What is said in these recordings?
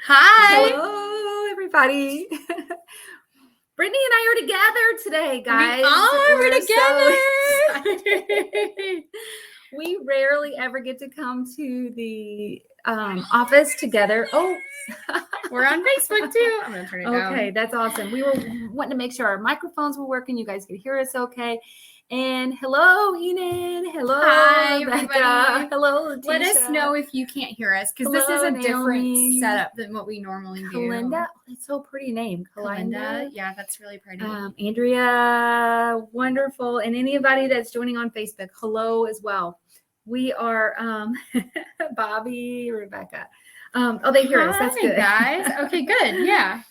Hi. Hello, everybody. Brittany and I are together today, guys. We're together. We rarely ever get to come to the office together. Oh, We're on Facebook too. I'm going to turn it down. Okay, that's awesome. We were wanting to make sure our microphones were working. You guys could hear us okay. And hello, Enid. Hello, Hi, Rebecca. everybody. Hello, Let us Tisha. know if you can't hear us because this is a Hello, different Naomi. setup than what we normally do. Kalinda. Oh, that's so pretty name. Kalinda. Yeah, that's really pretty. Andrea, wonderful. And anybody that's joining on Facebook, hello as well. We are Bobby, Rebecca. They hear us. That's good. Guys. Okay, good. Yeah.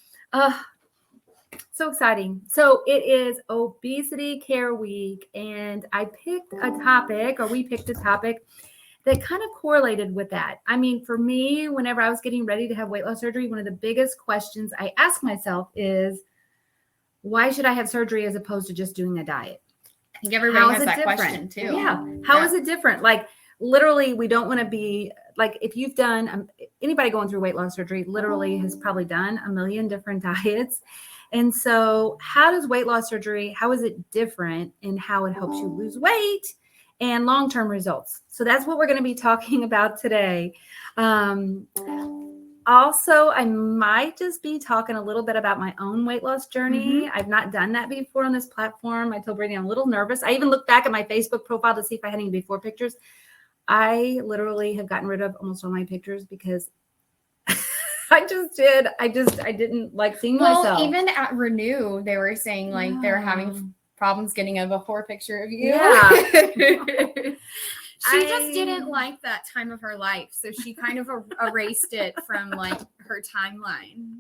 So exciting. So it is Obesity Care Week, and I picked a topic, or we picked a topic that kind of correlated with that. I mean, for me, whenever I was getting ready to have weight loss surgery, one of the biggest questions I asked myself is, why should I have surgery as opposed to just doing a diet? I think everybody has that question too. Yeah. How is it different? Like, literally, we don't want to be like, if you've done, anybody going through weight loss surgery literally has probably done a million different diets. And so how does weight loss surgery, how is it different in how it helps you lose weight and long-term results? So that's what we're going to be talking about today. Also, I might just be talking a little bit about my own weight loss journey. I've not done that before on this platform. I told Brady I'm a little nervous. I even looked back at my Facebook profile to see if I had any before pictures. I literally have gotten rid of almost all my pictures because I didn't like seeing myself. Well, even at Renew, they were saying like they're having problems getting a before picture of you. Yeah. She just didn't like that time of her life. So she kind of erased it from like her timeline.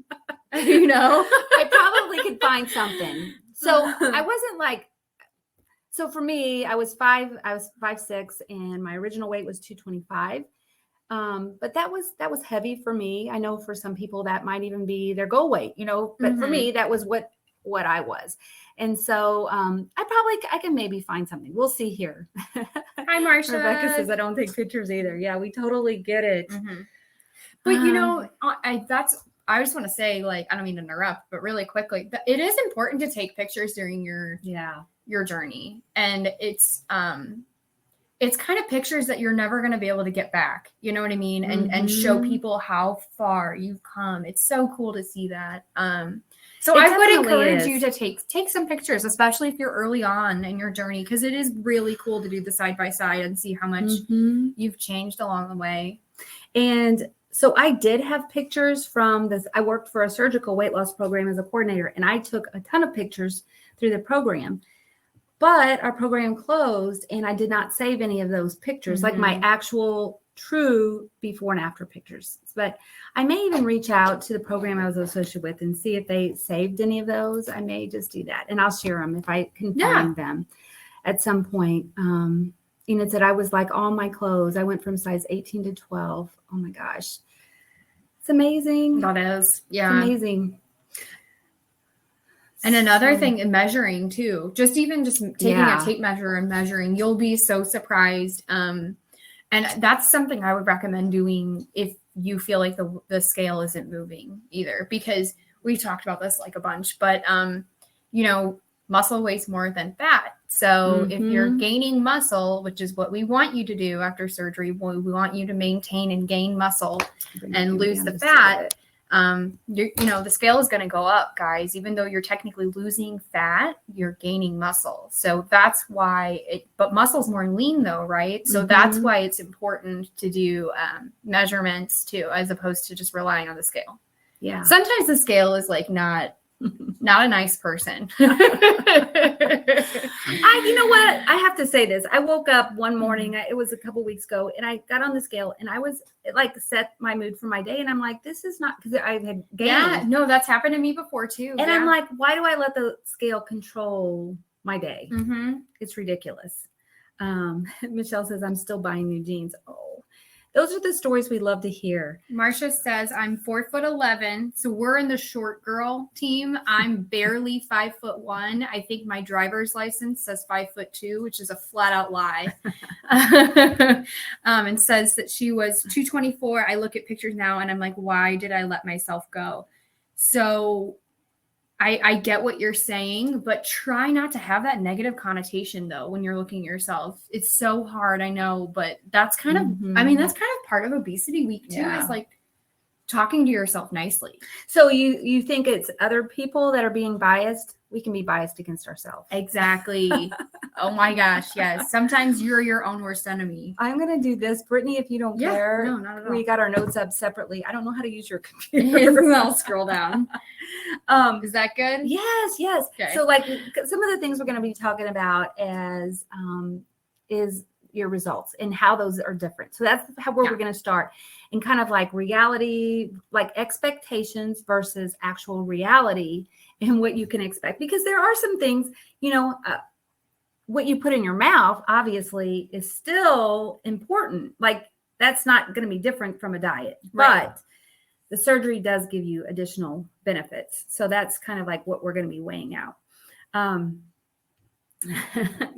You know? I probably could find something. So I wasn't like, so for me, I was 5'6", and my original weight was 225. But that was heavy for me. I know for some people that might even be their goal weight, you know, but for me, that was what I was. And so I can maybe find something. We'll see here. Hi, Marsha. Rebecca says I don't take pictures either. Yeah, we totally get it. But you know, I just want to say, like, I don't mean to interrupt, but really quickly, it is important to take pictures during your journey. And it's kind of pictures that you're never going to be able to get back. You know what I mean? And show people how far you've come. It's so cool to see that. So I would encourage you to take some pictures, especially if you're early on in your journey, because it is really cool to do the side by side and see how much you've changed along the way. And so I did have pictures from this. I worked for a surgical weight loss program as a coordinator, and I took a ton of pictures through the program. But our program closed, and I did not save any of those pictures, like my actual true before and after pictures. But I may even reach out to the program I was associated with and see if they saved any of those. I may just do that, and I'll share them if I can find them at some point. Enid said I was like all my clothes. I went from size 18 to 12. Oh my gosh. It's amazing. That is. Yeah. It's amazing. And another thing, measuring too, just taking a tape measure and measuring, you'll be so surprised. And that's something I would recommend doing if you feel like the scale isn't moving either, because we've talked about this like a bunch, but, you know, muscle weighs more than fat. So if you're gaining muscle, which is what we want you to do after surgery, we want you to maintain and gain muscle and lose the fat. The scale is going to go up, guys. Even though you're technically losing fat, you're gaining muscle. So that's why but muscle's more lean though, right? So that's why it's important to do measurements too, as opposed to just relying on the scale. Yeah. Sometimes the scale is like not a nice person. You know what? I have to say this. I woke up one morning, it was a couple weeks ago, and I got on the scale, and I was like, set my mood for my day. And I'm like, this is not, because I had gained. Yeah, no, that's happened to me before too. And I'm like, why do I let the scale control my day? It's ridiculous. Michelle says, I'm still buying new jeans. Oh, those are the stories we love to hear. Marcia says, I'm 4'11", so we're in the short girl team. I'm barely 5'1". I think my driver's license says 5'2", which is a flat out lie. And says that she was 224. I look at pictures now and I'm like, why did I let myself go? So I get what you're saying, but try not to have that negative connotation though when you're looking at yourself. It's so hard, I know, but that's kind of, I mean, that's kind of part of Obesity Week too, is like talking to yourself nicely. So you think it's other people that are being biased? We can be biased against ourselves. Exactly. Oh my gosh, yes. Sometimes you're your own worst enemy. I'm going to do this, Brittany, if you don't care. No, not at all. We got our notes up separately. I don't know how to use your computer. I'll scroll down. Is that good? Yes. Okay. So like some of the things we're going to be talking about is your results and how those are different. So that's where we're going to start, and kind of like reality, like expectations versus actual reality and what you can expect, because there are some things, what you put in your mouth obviously is still important. Like that's not going to be different from a diet, right. But the surgery does give you additional benefits. So that's kind of like what we're going to be weighing out.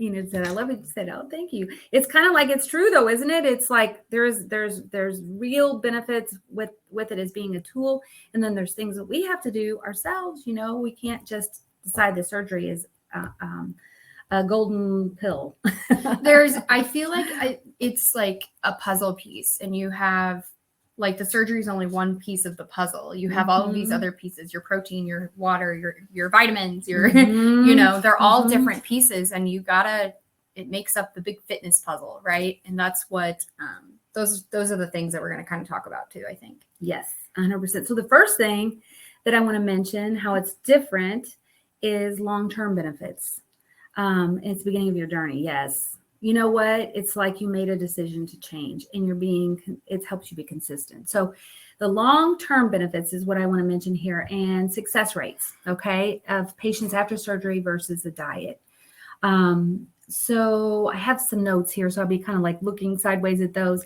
Enid said, I love it. You said, oh, thank you. It's kind of like, it's true though, isn't it? It's like, there's real benefits with it as being a tool. And then there's things that we have to do ourselves. We can't just decide the surgery is a golden pill. I feel like it's like a puzzle piece, and you have like the surgery is only one piece of the puzzle. You have all of these other pieces, your protein, your water, your vitamins, your, they're all different pieces, and it makes up the big fitness puzzle. Right. And that's what, those are the things that we're going to kind of talk about too, I think. Yes, 100%. So the first thing that I want to mention, how it's different, is long-term benefits. It's the beginning of your journey. Yes. You know what? It's like you made a decision to change, and it helps you be consistent. So the long-term benefits is what I want to mention here, and success rates, okay, of patients after surgery versus the diet. So I have some notes here, so I'll be kind of like looking sideways at those.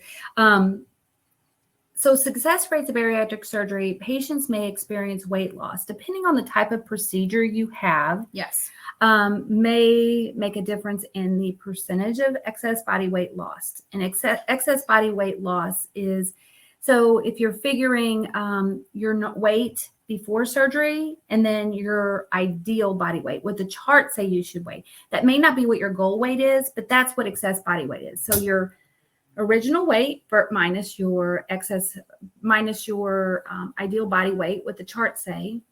So success rates of bariatric surgery, patients may experience weight loss depending on the type of procedure you have. Yes. May make a difference in the percentage of excess body weight lost. And excess body weight loss is, so if you're figuring your weight before surgery and then your ideal body weight, what the charts say you should weigh, that may not be what your goal weight is, but that's what excess body weight is. So your original weight minus your ideal body weight, what the charts say,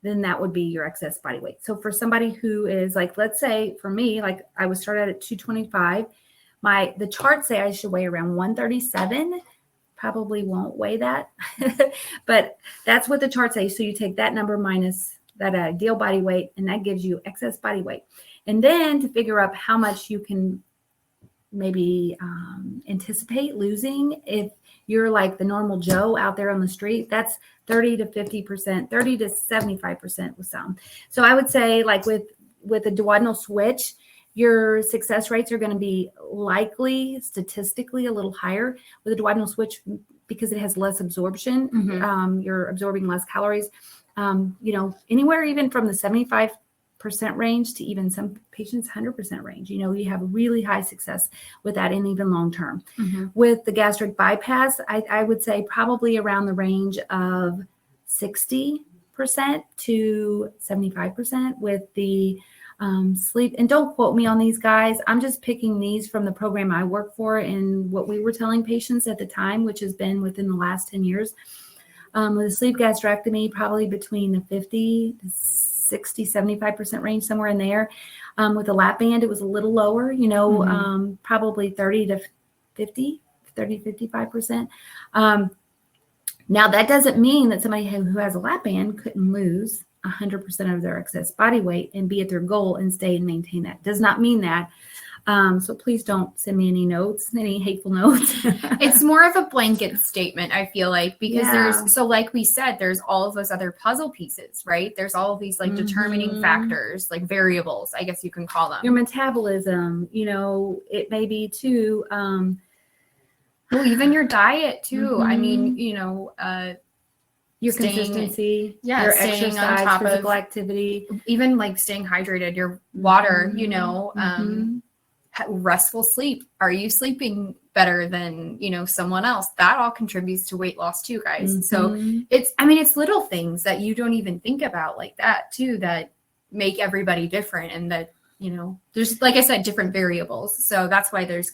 then that would be your excess body weight. So for somebody who is like, let's say for me, like I was started at 225, the charts say I should weigh around 137. Probably won't weigh that, but that's what the charts say. So you take that number minus that ideal body weight, and that gives you excess body weight. And then to figure out how much you can maybe anticipate losing, if you're like the normal Joe out there on the street, that's 30 to 50%, 30 to 75% with some. So I would say like with a duodenal switch, your success rates are going to be likely statistically a little higher with a duodenal switch because it has less absorption. You're absorbing less calories, anywhere even from the 75% range to even some patients 100% range. You have really high success with that, and even long term. With the gastric bypass, I would say probably around the range of 60% to 75% with the sleep. And don't quote me on these guys. I'm just picking these from the program I work for and what we were telling patients at the time, which has been within the last 10 years. With a sleep gastrectomy, probably between the 50 to 60, 75% range, somewhere in there. With a lap band, it was a little lower, probably 30 to 55%. Now that doesn't mean that somebody who has a lap band couldn't lose 100% of their excess body weight and be at their goal and stay and maintain that. Does not mean that. So please don't send me any hateful notes. It's more of a blanket statement, I feel like, because like we said, there's all of those other puzzle pieces, right? There's all of these like determining factors, like variables, I guess you can call them. Your metabolism, it may be too, Well, even your diet too. I mean, your consistency, yeah, your staying exercise, on top physical of activity, even like staying hydrated, your water, restful sleep. Are you sleeping better than, someone else? That all contributes to weight loss too, guys. So it's little things that you don't even think about like that too, that make everybody different. And that, there's, like I said, different variables. So that's why there's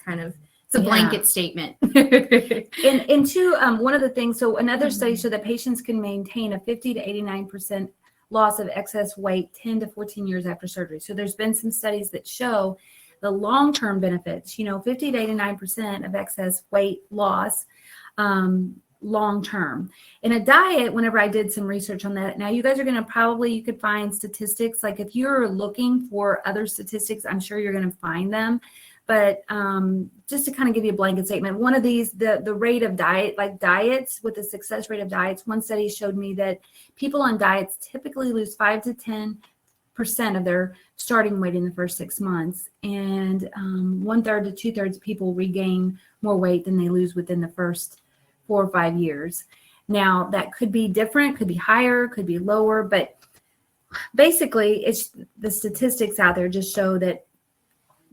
it's a blanket statement. and two, one of the things, so another study showed that patients can maintain a 50 to 89% loss of excess weight 10 to 14 years after surgery. So there's been some studies that show the long-term benefits, 50 to 89% of excess weight loss long-term. In a diet, whenever I did some research on that, now you guys are going to you could find statistics. Like if you're looking for other statistics, I'm sure you're going to find them. But just to kind of give you a blanket statement, one of these, the rate of diet, like diets with the success rate of diets, one study showed me that people on diets typically lose 5 to 10% of their starting weight in the first 6 months. And 1/3 to 2/3 of people regain more weight than they lose within the first 4 or 5 years. Now, that could be different, could be higher, could be lower, but basically, it's the statistics out there just show that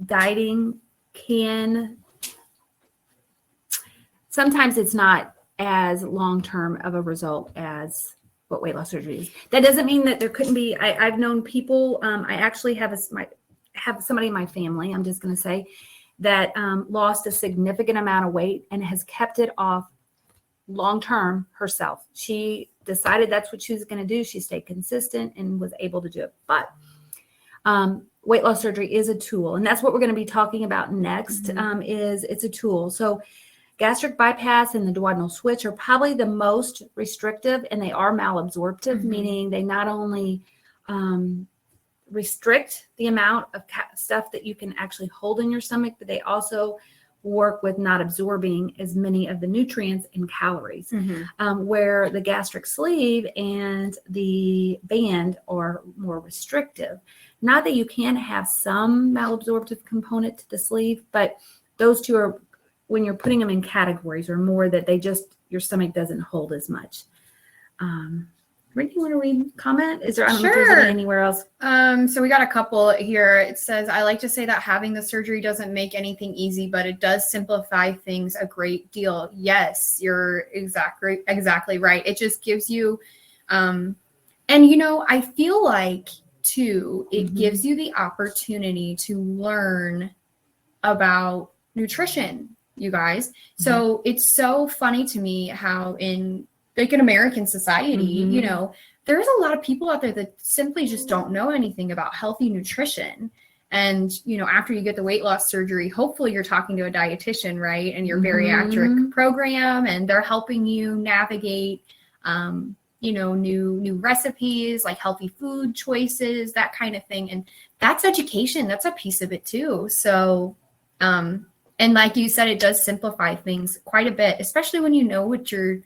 dieting sometimes it's not as long-term of a result as what weight loss surgery is. That doesn't mean that there couldn't be. I've known people. I actually have somebody in my family, I'm just going to say, that lost a significant amount of weight and has kept it off long-term herself. She decided that's what she was going to do. She stayed consistent and was able to do it. But weight loss surgery is a tool, and that's what we're going to be talking about next. Is it's a tool. So gastric bypass and the duodenal switch are probably the most restrictive, and they are malabsorptive, meaning they not only restrict the amount of stuff that you can actually hold in your stomach, but they also work with not absorbing as many of the nutrients and calories, where the gastric sleeve and the band are more restrictive. Not that you can have some malabsorptive component to the sleeve, but those two are, when you're putting them in categories, are more that your stomach doesn't hold as much. Rick, you want to read comment? I don't know if there's any anywhere else. So we got a couple here. It says, I like to say that having the surgery doesn't make anything easy, but it does simplify things a great deal. Yes, you're exactly right. It just gives you, and I feel like too, it gives you the opportunity to learn about nutrition, you guys. So it's so funny to me how in American society, there's a lot of people out there that simply just don't know anything about healthy nutrition. And, after you get the weight loss surgery, hopefully you're talking to a dietitian, right? And your bariatric program, and they're helping you navigate, new recipes, like healthy food choices, that kind of thing. And that's education. That's a piece of it too. So, and like you said, it does simplify things quite a bit, especially when you know what you're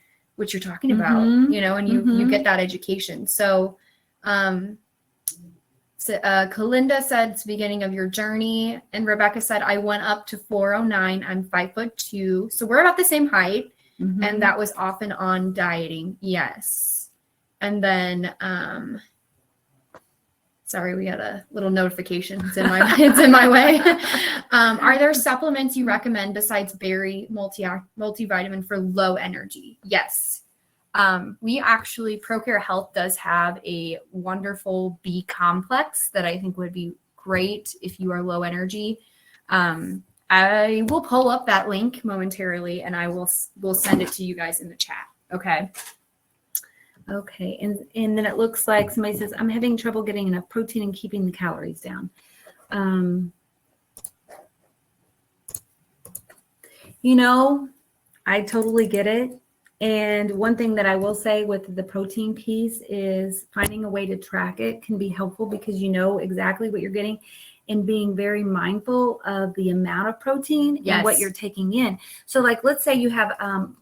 talking about, and you get that education. So, Kalinda said it's the beginning of your journey. And Rebecca said, I went up to 409. I'm 5'2". So we're about the same height. And that was often on dieting. Yes. And then, sorry, we had a little notification. It's in my way. Are there supplements you recommend besides berry multivitamin for low energy? Yes. We actually, ProCare Health does have a wonderful B complex that I think would be great if you are low energy. I will pull up that link momentarily, and we'll send it to you guys in the chat. Okay. Okay, and then it looks like somebody says, I'm having trouble getting enough protein and keeping the calories down. I totally get it. And one thing that I will say with the protein piece is finding a way to track it can be helpful, because you know exactly what you're getting, and being very mindful of the amount of protein and what you're taking in. So like, let's say you have, I'm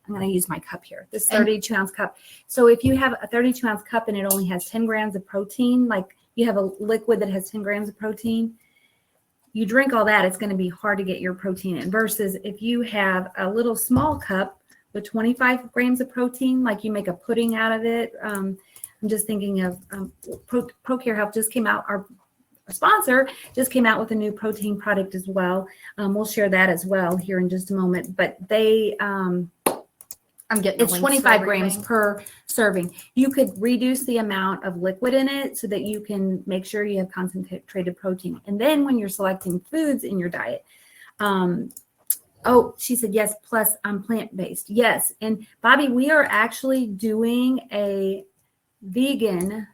going to use my cup here, this 32-ounce cup. So if you have a 32-ounce cup and it only has 10 grams of protein, like you have a liquid that has 10 grams of protein, you drink all that, it's going to be hard to get your protein in, versus if you have a little small cup with 25 grams of protein, like you make a pudding out of it. I'm just thinking of ProCare Health just came out, our sponsor just came out with a new protein product as well. We'll share that as well here in just a moment, but they, I'm getting it's 25 grams per serving. You could reduce the amount of liquid in it so that you can make sure you have concentrated protein. And then when you're selecting foods in your diet, oh, she said, yes, plus I'm plant-based. Yes. And Bobby, we are actually doing a vegan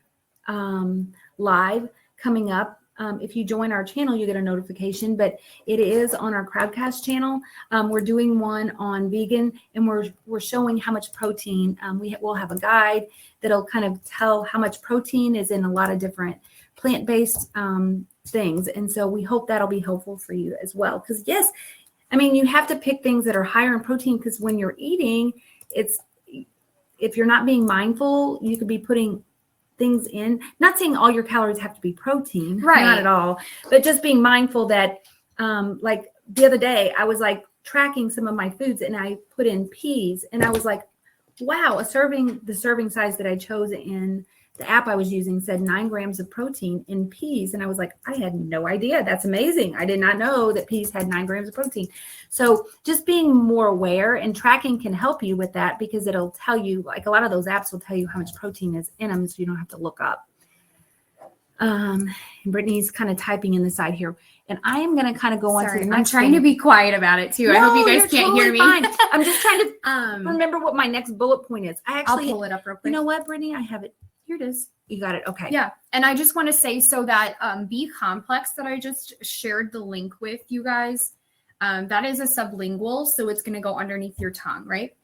live coming up. If you join our channel, you get a notification, but it is on our Crowdcast channel. We're doing one on vegan, and we're showing how much protein. We'll have a guide that'll kind of tell how much protein is in a lot of different plant-based things. And so we hope that'll be helpful for you as well. Because yes, I mean, you have to pick things that are higher in protein, because when you're eating, if you're not being mindful, you could be putting things in, not saying all your calories have to be protein, right? Not at all, but just being mindful that, like the other day, I was like tracking some of my foods and I put in peas, and I was like, wow, the serving size that I chose in the app I was using said 9 grams of protein in peas. And I was like, I had no idea. That's amazing. I did not know that peas had 9 grams of protein. So just being more aware, and tracking can help you with that, because it'll tell you, like a lot of those apps will tell you how much protein is in them, so you don't have to look up. And Brittany's kind of typing in the side here. And I am going to kind of go on to the next I'm trying to be quiet about it too. No, I hope you guys can't totally hear me. Fine. I'm just trying to remember what my next bullet point is. I'll pull it up real quick. You know what, Brittany? I have it. Here it is. You got it. Okay. Yeah. And I just want to say, so that B complex that I just shared the link with you guys, that is a sublingual. So it's going to go underneath your tongue, right?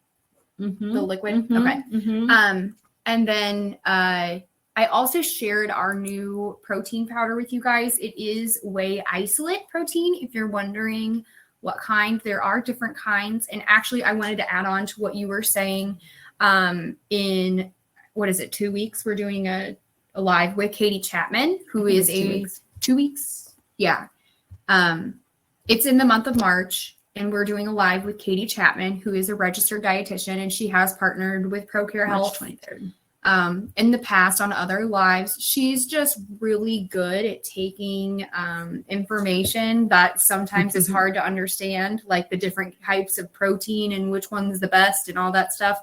Mm-hmm. The liquid. Mm-hmm. Okay. Mm-hmm. And then I also shared our new protein powder with you guys. It is whey isolate protein. If you're wondering what kind, there are different kinds. And actually, I wanted to add on to what you were saying. In what is it, 2 weeks, we're doing a live with Katie Chapman, who is 2 weeks. Yeah. It's in the month of March, and we're doing a live with Katie Chapman, who is a registered dietitian, and she has partnered with ProCare Health March 23rd. In the past on other lives. She's just really good at taking information that sometimes is hard to understand, like the different types of protein and which one's the best and all that stuff.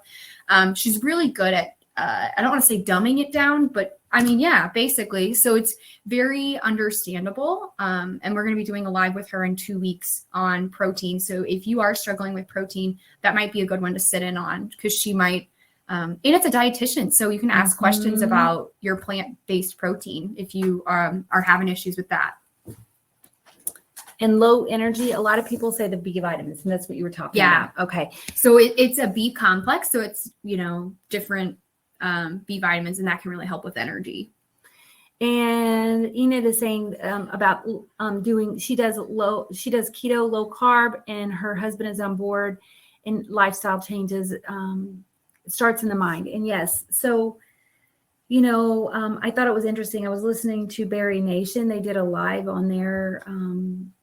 She's really good at, I don't want to say dumbing it down, but I mean, yeah, basically. So it's very understandable. And we're going to be doing a live with her in 2 weeks on protein. So if you are struggling with protein, that might be a good one to sit in on, because she might, and it's a dietitian, so you can ask questions about your plant-based protein if you are having issues with that. And low energy, a lot of people say the B vitamins, and that's what you were talking about. Okay. So it's a B complex, so it's, different B vitamins, and that can really help with energy. And Enid is saying about she does keto, low carb, and her husband is on board, and lifestyle changes starts in the mind. And yes, so I thought it was interesting. I was listening to Berry Nation. They did a live on their on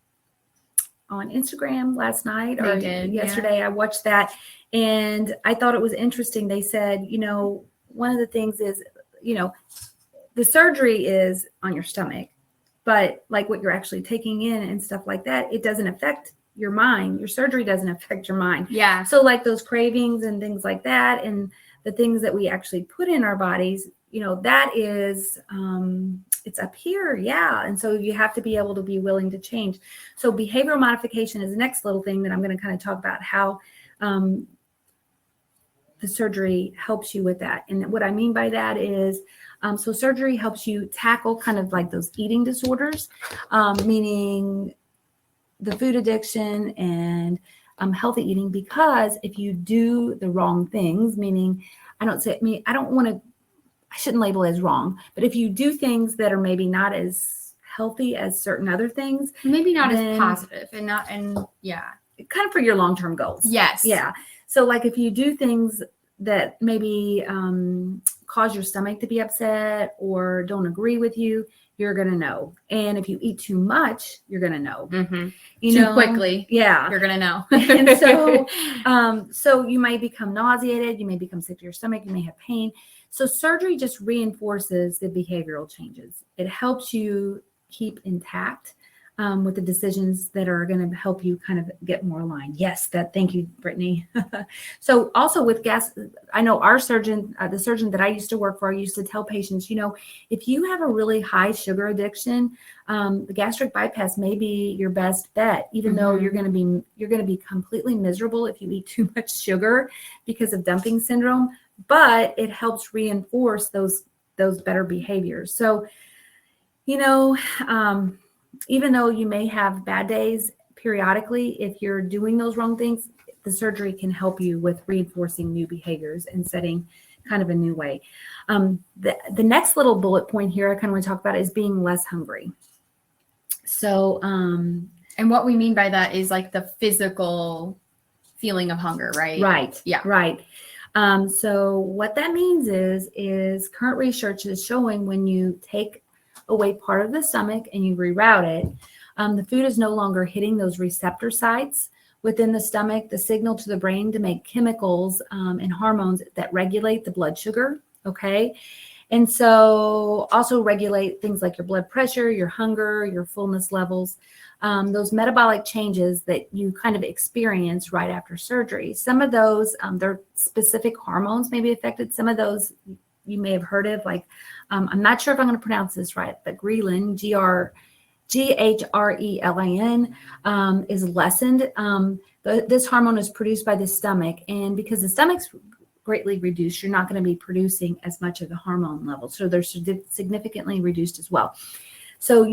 Instagram last night or yesterday. Yeah. I watched that, and I thought it was interesting. They said, one of the things is, the surgery is on your stomach, but like what you're actually taking in and stuff like that, it doesn't affect your mind. Your surgery doesn't affect your mind. Yeah. So like those cravings and things like that, and the things that we actually put in our bodies, that is, it's up here. Yeah. And so you have to be able to be willing to change. So behavioral modification is the next little thing that I'm going to kind of talk about, how the surgery helps you with that. And what I mean by that is, so surgery helps you tackle kind of like those eating disorders, meaning the food addiction and healthy eating, because if you do the wrong things, meaning I shouldn't label it as wrong, but if you do things that are maybe not as healthy as certain other things, maybe not as positive and kind of for your long-term goals. Yes. Yeah. So like if you do things that maybe cause your stomach to be upset or don't agree with you, you're going to know. And if you eat too much, you're going to know. Mm-hmm. You too know, quickly. Yeah. You're going to know. And so you might become nauseated. You may become sick to your stomach. You may have pain. So surgery just reinforces the behavioral changes. It helps you keep intact with the decisions that are going to help you kind of get more aligned. Yes, thank you, Brittany. So also with I know our surgeon, the surgeon that I used to work for, used to tell patients, if you have a really high sugar addiction, the gastric bypass may be your best bet, even though you're going to be completely miserable if you eat too much sugar because of dumping syndrome, but it helps reinforce those better behaviors. So, even though you may have bad days periodically, if you're doing those wrong things, the surgery can help you with reinforcing new behaviors and setting kind of a new way. The next little bullet point here I kind of want to talk about is being less hungry. So, and what we mean by that is like the physical feeling of hunger, right? Right. Yeah. Right. So what that means is current research is showing when you take away part of the stomach and you reroute it, the food is no longer hitting those receptor sites within the stomach, the signal to the brain to make chemicals and hormones that regulate the blood sugar. Okay. And so also regulate things like your blood pressure, your hunger, your fullness levels, those metabolic changes that you kind of experience right after surgery. Some of those, their specific hormones may be affected. Some of those you may have heard of, like, I'm not sure if I'm going to pronounce this right, but ghrelin, GHRELIN, is lessened. This hormone is produced by the stomach, and because the stomach's greatly reduced, you're not going to be producing as much of the hormone level. So they're significantly reduced as well. So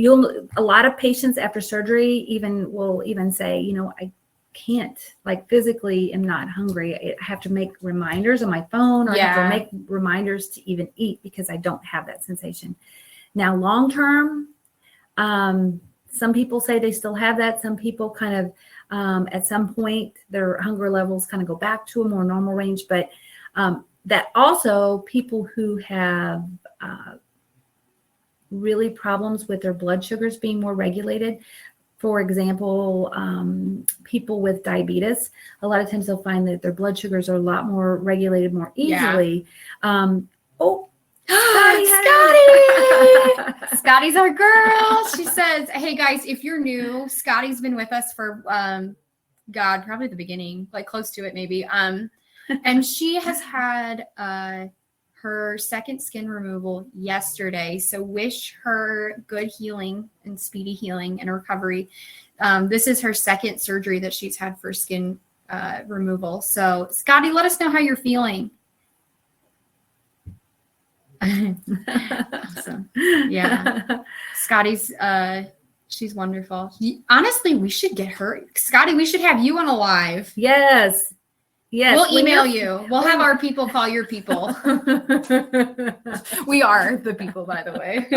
a lot of patients after surgery will say, I can't, like, physically am not hungry. I have to make reminders on my phone, or I have to make reminders to even eat because I don't have that sensation. Now, long term, some people say they still have that. Some people kind of, at some point, their hunger levels kind of go back to a more normal range. But that also people who have really problems with their blood sugars being more regulated. For example, people with diabetes, a lot of times they'll find that their blood sugars are a lot more regulated more easily. Scotty! Scotty's our girl. She says, hey guys, if you're new, Scotty's been with us for, probably the beginning, like close to it maybe. And she has had her second skin removal yesterday. So wish her good healing and speedy healing and recovery. This is her second surgery that she's had for skin removal. So Scotty, let us know how you're feeling. Awesome. Yeah. Scotty's, she's wonderful. Honestly, we should get her. Scotty, we should have you on a live. Yes. Yes. We'll email you. We'll have our people call your people. We are the people, by the way.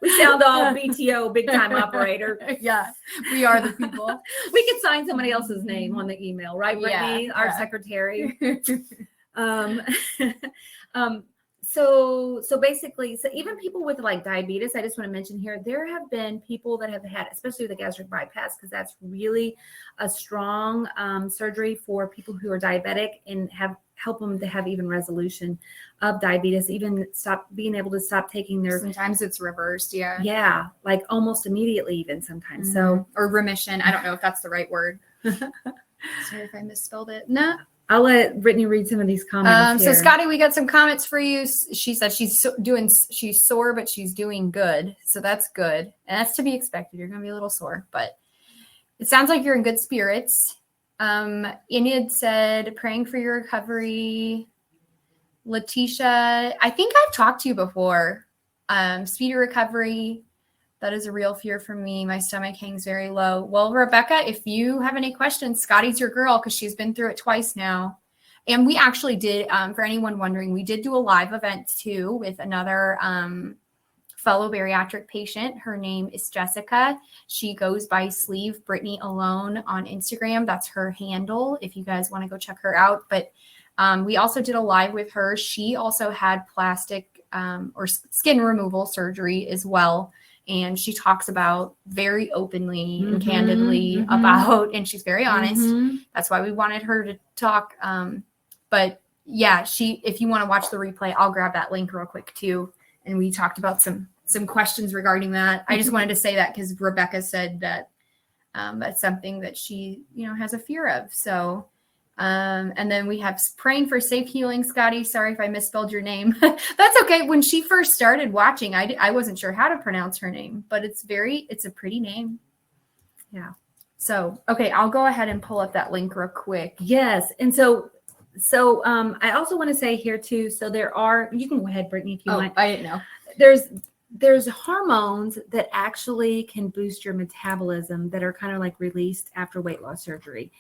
We sound all BTO, big time operator. Yeah, we are the people. We could sign somebody else's name on the email, right, Brittany? Yeah, our secretary. So basically, even people with like diabetes, I just want to mention here, there have been people that have had, especially with the gastric bypass, because that's really a strong surgery for people who are diabetic and help them to have even resolution of diabetes, even being able to stop taking their. Sometimes it's reversed. Yeah. Yeah. Like almost immediately, even sometimes. Mm-hmm. So, or remission. I don't know if that's the right word. Sorry if I misspelled it. No. I'll let Brittany read some of these comments. So Scotty, we got some comments for you. She said she's sore, but she's doing good. So that's good. And that's to be expected. You're going to be a little sore, but it sounds like you're in good spirits. Enid said, praying for your recovery. Letitia, I think I've talked to you before. Speedy recovery. That is a real fear for me. My stomach hangs very low. Well, Rebecca, if you have any questions, Scotty's your girl because she's been through it twice now. And we actually did, for anyone wondering, we did do a live event too with another fellow bariatric patient. Her name is Jessica. She goes by Sleeve Brittany Alone on Instagram. That's her handle if you guys want to go check her out. But we also did a live with her. She also had plastic or skin removal surgery as well. And she talks about very openly and candidly about, and she's very honest. That's why we wanted her to talk. But yeah, if you want to watch the replay, I'll grab that link real quick too. And we talked about some questions regarding that. I just wanted to say that because Rebecca said that that's something that she, has a fear of. So, and then we have praying for safe healing, Scotty. Sorry if I misspelled your name. That's okay. When she first started watching, I wasn't sure how to pronounce her name, but it's a pretty name. Yeah. So, okay, I'll go ahead and pull up that link real quick. Yes. And so I also want to say here too, so you can go ahead, Brittany, if you want. I didn't know. There's hormones that actually can boost your metabolism that are kind of like released after weight loss surgery.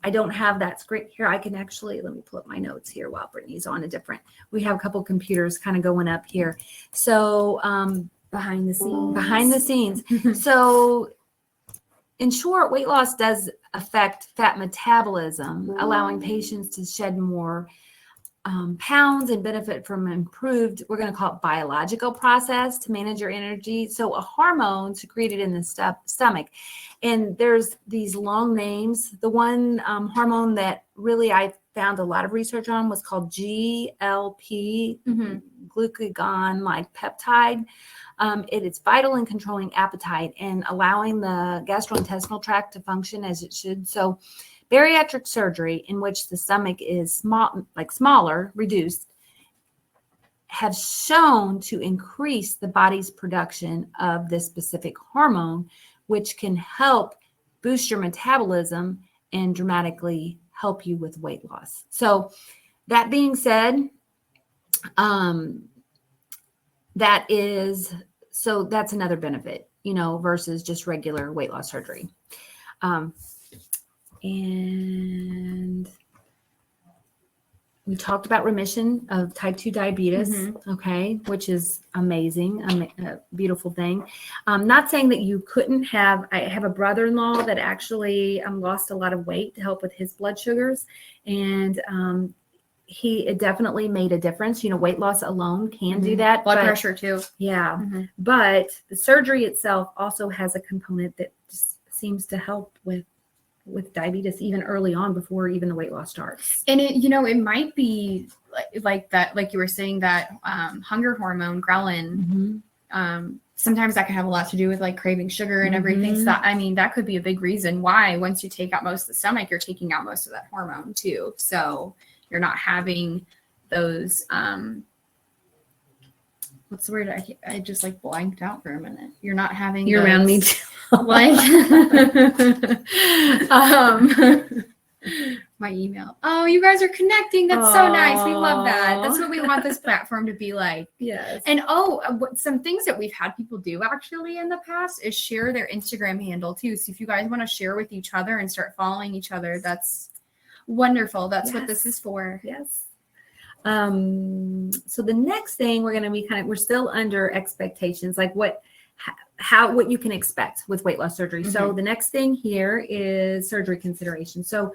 I don't have that screen here. I can actually, let me pull up my notes here while Brittany's on we have a couple computers kind of going up here. So behind the scenes. So in short, weight loss does affect fat metabolism, allowing patients to shed more pounds and benefit from improved, we're going to call it biological process to manage your energy. So a hormone secreted in the stomach. And there's these long names. The one hormone that really I found a lot of research on was called GLP, glucagon-like peptide. It is vital in controlling appetite and allowing the gastrointestinal tract to function as it should. So bariatric surgery, in which the stomach is smaller, reduced, have shown to increase the body's production of this specific hormone, which can help boost your metabolism and dramatically help you with weight loss. So that being said, that's another benefit, versus just regular weight loss surgery. And we talked about remission of type 2 diabetes, okay, which is amazing, a beautiful thing. Not saying that you couldn't have. I have a brother-in-law that actually lost a lot of weight to help with his blood sugars, and it definitely made a difference. Weight loss alone can do that. Blood pressure too. Yeah, but the surgery itself also has a component that just seems to help with diabetes even early on, before even the weight loss starts. And it might be like that, like you were saying, that hunger hormone, ghrelin, sometimes that can have a lot to do with like craving sugar and everything. So that could be a big reason why once you take out most of the stomach, you're taking out most of that hormone too. So you're not having those, what's the word? I just like blanked out for a minute. You're not having. You're around me too. Like my email. Oh, you guys are connecting. That's so nice. We love that. That's what we want this platform to be like. Yes. And some things that we've had people do actually in the past is share their Instagram handle too. So if you guys want to share with each other and start following each other, that's wonderful. That's what this is for. Yes. So the next thing we're going to be we're still under expectations, like what you can expect with weight loss surgery. So the next thing here is surgery consideration. So,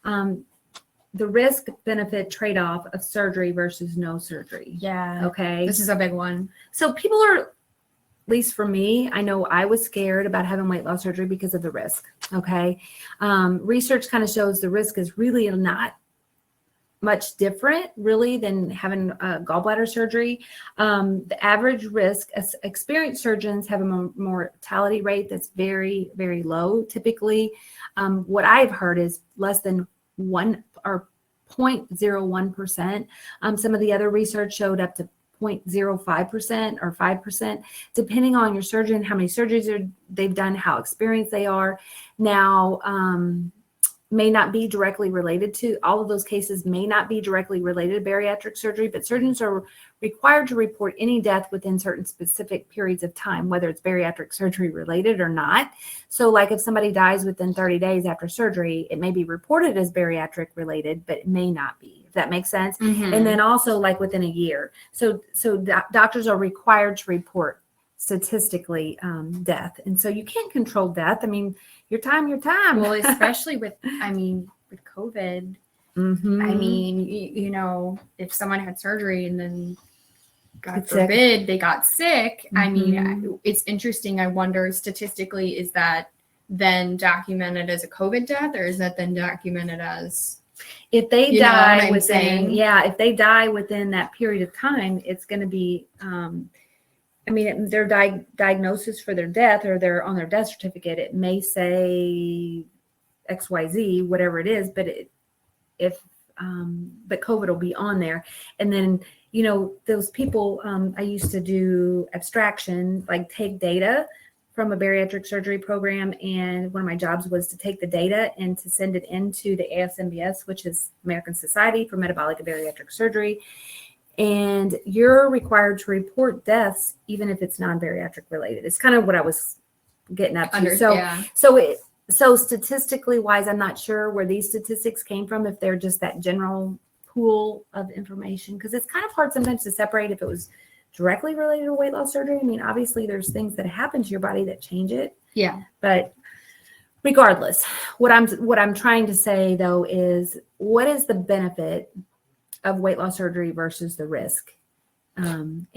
the risk benefit trade-off of surgery versus no surgery. Yeah. Okay. This is a big one. So people are, at least for me, I know I was scared about having weight loss surgery because of the risk. Okay. Research kind of shows the risk is really not much different really than having gallbladder surgery. The average risk, experienced surgeons have a mortality rate that's very, very low. Typically, what I've heard is less than 1 or 0.01%. Some of the other research showed up to 0.05% or 5%, depending on your surgeon, how many surgeries they've done, how experienced they are. Now, may not be directly related to, all of those cases may not be directly related to bariatric surgery, but surgeons are required to report any death within certain specific periods of time, whether it's bariatric surgery related or not. So like if somebody dies within 30 days after surgery, it may be reported as bariatric related, but it may not be, if that makes sense. And then also like within a year. So doctors are required to report statistically death. And so you can't control death. I mean, your time. Well, especially with COVID. I mean, if someone had surgery and then God forbid they got sick. I mean, it's interesting. I wonder statistically, is that then documented as a COVID death, or is that then documented as, if they die within, if they die within that period of time, it's going to be, I mean, their diagnosis for their death, or they're on their death certificate, it may say XYZ, whatever it is, but but COVID will be on there. And then, those people, I used to do abstraction, like take data from a bariatric surgery program. And one of my jobs was to take the data and to send it into the ASMBS, which is American Society for Metabolic and Bariatric Surgery. And you're required to report deaths, even if it's non-bariatric related. It's kind of what I was getting up to. So statistically wise, I'm not sure where these statistics came from, if they're just that general pool of information, because it's kind of hard sometimes to separate if it was directly related to weight loss surgery. I mean, obviously there's things that happen to your body that change it. Yeah. But regardless, what I'm trying to say though is, what is the benefit of weight loss surgery versus the risk? And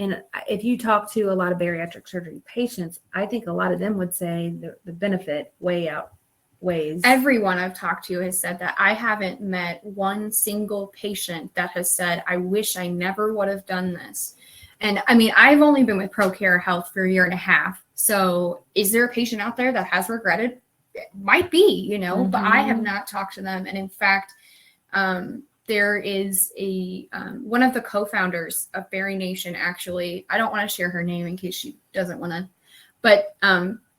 if you talk to a lot of bariatric surgery patients, I think a lot of them would say the benefit outweighs. Everyone I've talked to has said that. I haven't met one single patient that has said, I wish I never would have done this. And I mean, I've only been with ProCare Health for a year and a half. So is there a patient out there that has regretted? It might be, but I have not talked to them. And in fact, there is one of the co-founders of Berry Nation, actually, I don't want to share her name in case she doesn't want to, but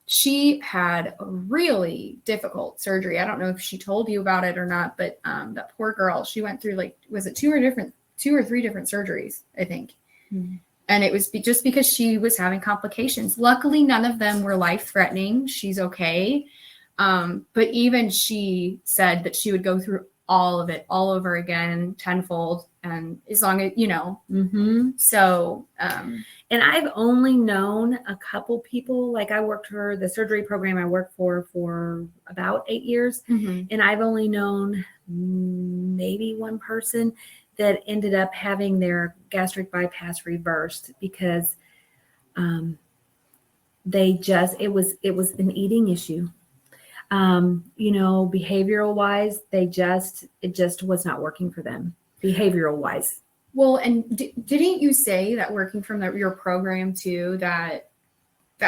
she had a really difficult surgery. I don't know if she told you about it or not, but that poor girl, she went through was it two or three different surgeries, I think. Mm-hmm. And it was just because she was having complications. Luckily, none of them were life-threatening. She's okay. But even she said that she would go through all of it all over again tenfold, and as long as so and I've only known a couple people, like I worked for the surgery program I worked for about 8 years, and I've only known maybe one person that ended up having their gastric bypass reversed because it was an eating issue. Behavioral wise, it just was not working for them behavioral wise. Well, and didn't you say that working from your program too, that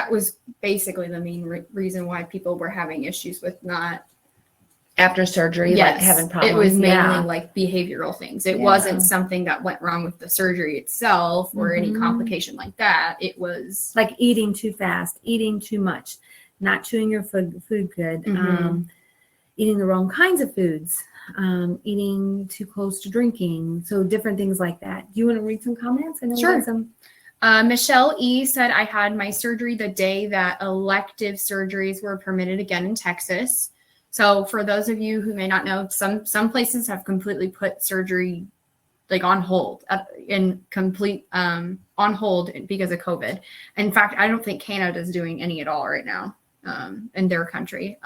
was basically the main reason why people were having issues with not after surgery, like having problems? It was mainly like behavioral things. It wasn't something that went wrong with the surgery itself or any complication like that. It was like eating too fast, eating too much, not chewing your food good, eating the wrong kinds of foods, eating too close to drinking. So different things like that. Do you want to read some comments? I know sure. Some. Michelle E. said, I had my surgery the day that elective surgeries were permitted again in Texas. So for those of you who may not know, some places have completely put surgery on hold, on hold because of COVID. In fact, I don't think Canada is doing any at all right now in their country.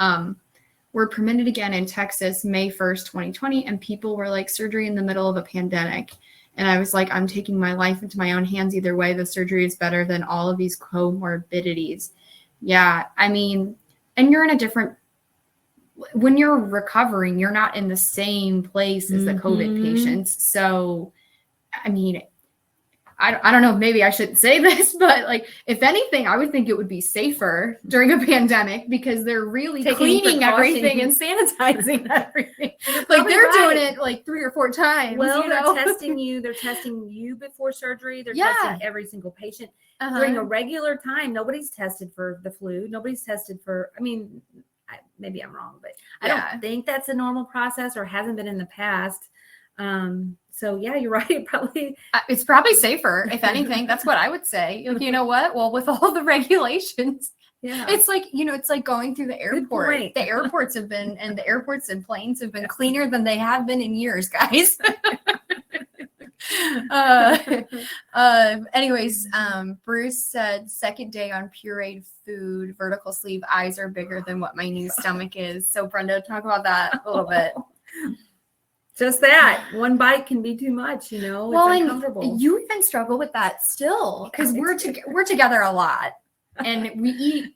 Were permitted again in Texas, May 1st, 2020. And people were like, surgery in the middle of a pandemic. And I was like, I'm taking my life into my own hands. Either way, the surgery is better than all of these comorbidities. Yeah. I mean, and you're in a different, when you're recovering, you're not in the same place as the COVID patients. So, I mean, I don't know, maybe I shouldn't say this, but if anything, I would think it would be safer during a pandemic because they're really cleaning everything and sanitizing everything. They're doing it 3 or 4 times. Well, they're testing you. They're testing you before surgery. They're testing every single patient. During a regular time, nobody's tested for the flu. Nobody's tested for, maybe I'm wrong, but I don't think that's a normal process or hasn't been in the past. So yeah, you're right. It's probably safer, if anything. That's what I would say. You know what? Well, with all the regulations, it's like going through the airport. The airports have been, and the airports and planes have been cleaner than they have been in years, guys. Anyways, Bruce said, second day on pureed food, vertical sleeve, eyes are bigger than what my new stomach is. So Brenda, talk about that a little bit. just that one bite can be too much, Well, it's uncomfortable. And you even struggle with that still because we're together a lot and we eat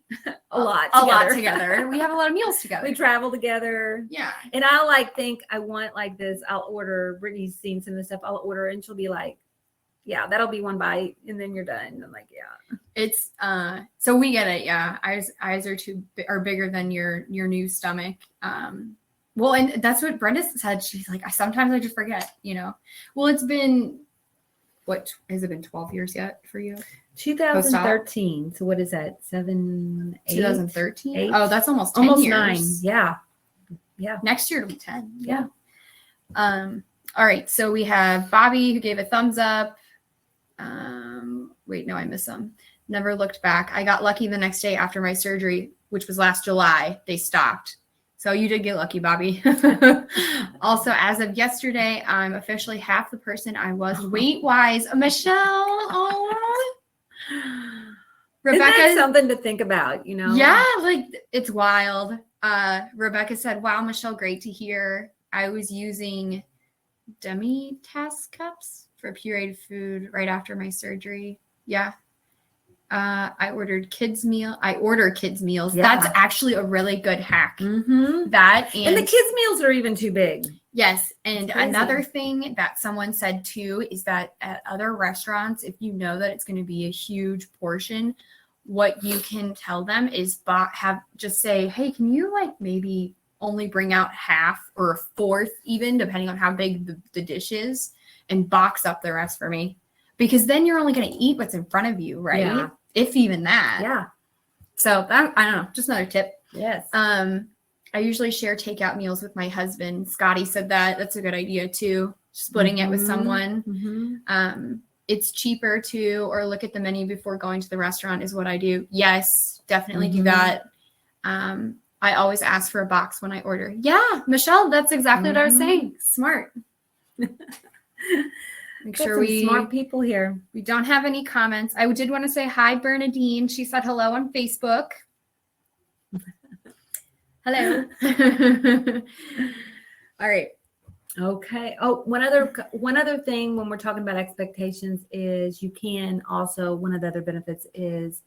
a lot together. We have a lot of meals together. We travel together. Yeah. And I'll think I want like this. I'll order, Brittany's seen some of the stuff I'll order and she'll be like, yeah, that'll be one bite and then you're done. I'm like, yeah. It's so we get it. Yeah. Eyes are bigger than your new stomach. Well, and that's what Brenda said. She's like, sometimes I just forget, Well, it's been, what has it been 12 years yet for you? 2013. So what is that? 7, 8? 2013. 8? Oh, that's almost 10 years. 9. Yeah. Yeah. Next year it'll be 10. Yeah. All right. So we have Bobby who gave a thumbs up. Wait, no, I missed some. Never looked back. I got lucky the next day after my surgery, which was last July. They stopped. So you did get lucky, Bobby. Also, as of yesterday, I'm officially half the person I was weight-wise. Michelle, oh, Rebecca, isn't that something to think about, Yeah, it's wild. Rebecca said, "Wow, Michelle, great to hear. I was using demi-tasse cups for pureed food right after my surgery. Yeah." I order kids meals. Yeah. That's actually a really good hack. Mm-hmm. And the kids meals are even too big. Yes. And another thing that someone said too is that at other restaurants, if you know that it's going to be a huge portion, what you can tell them is just say, hey, can you maybe only bring out half or a fourth even, depending on how big the dish is, and box up the rest for me. Because then you're only going to eat what's in front of you, right? Yeah. If even that. Yeah. So I don't know. Just another tip. Yes. I usually share takeout meals with my husband. Scotty said that's a good idea too. Splitting it with someone. Mm-hmm. It's cheaper too, or look at the menu before going to the restaurant is what I do. Yes, definitely do that. I always ask for a box when I order. Yeah, Michelle, that's exactly what I was saying. Smart. Make sure we smart people here. We don't have any comments. I did want to say hi, Bernadine. She said hello on Facebook. Hello. All right. Okay. Oh, one other thing when we're talking about expectations is you can also, one of the other benefits is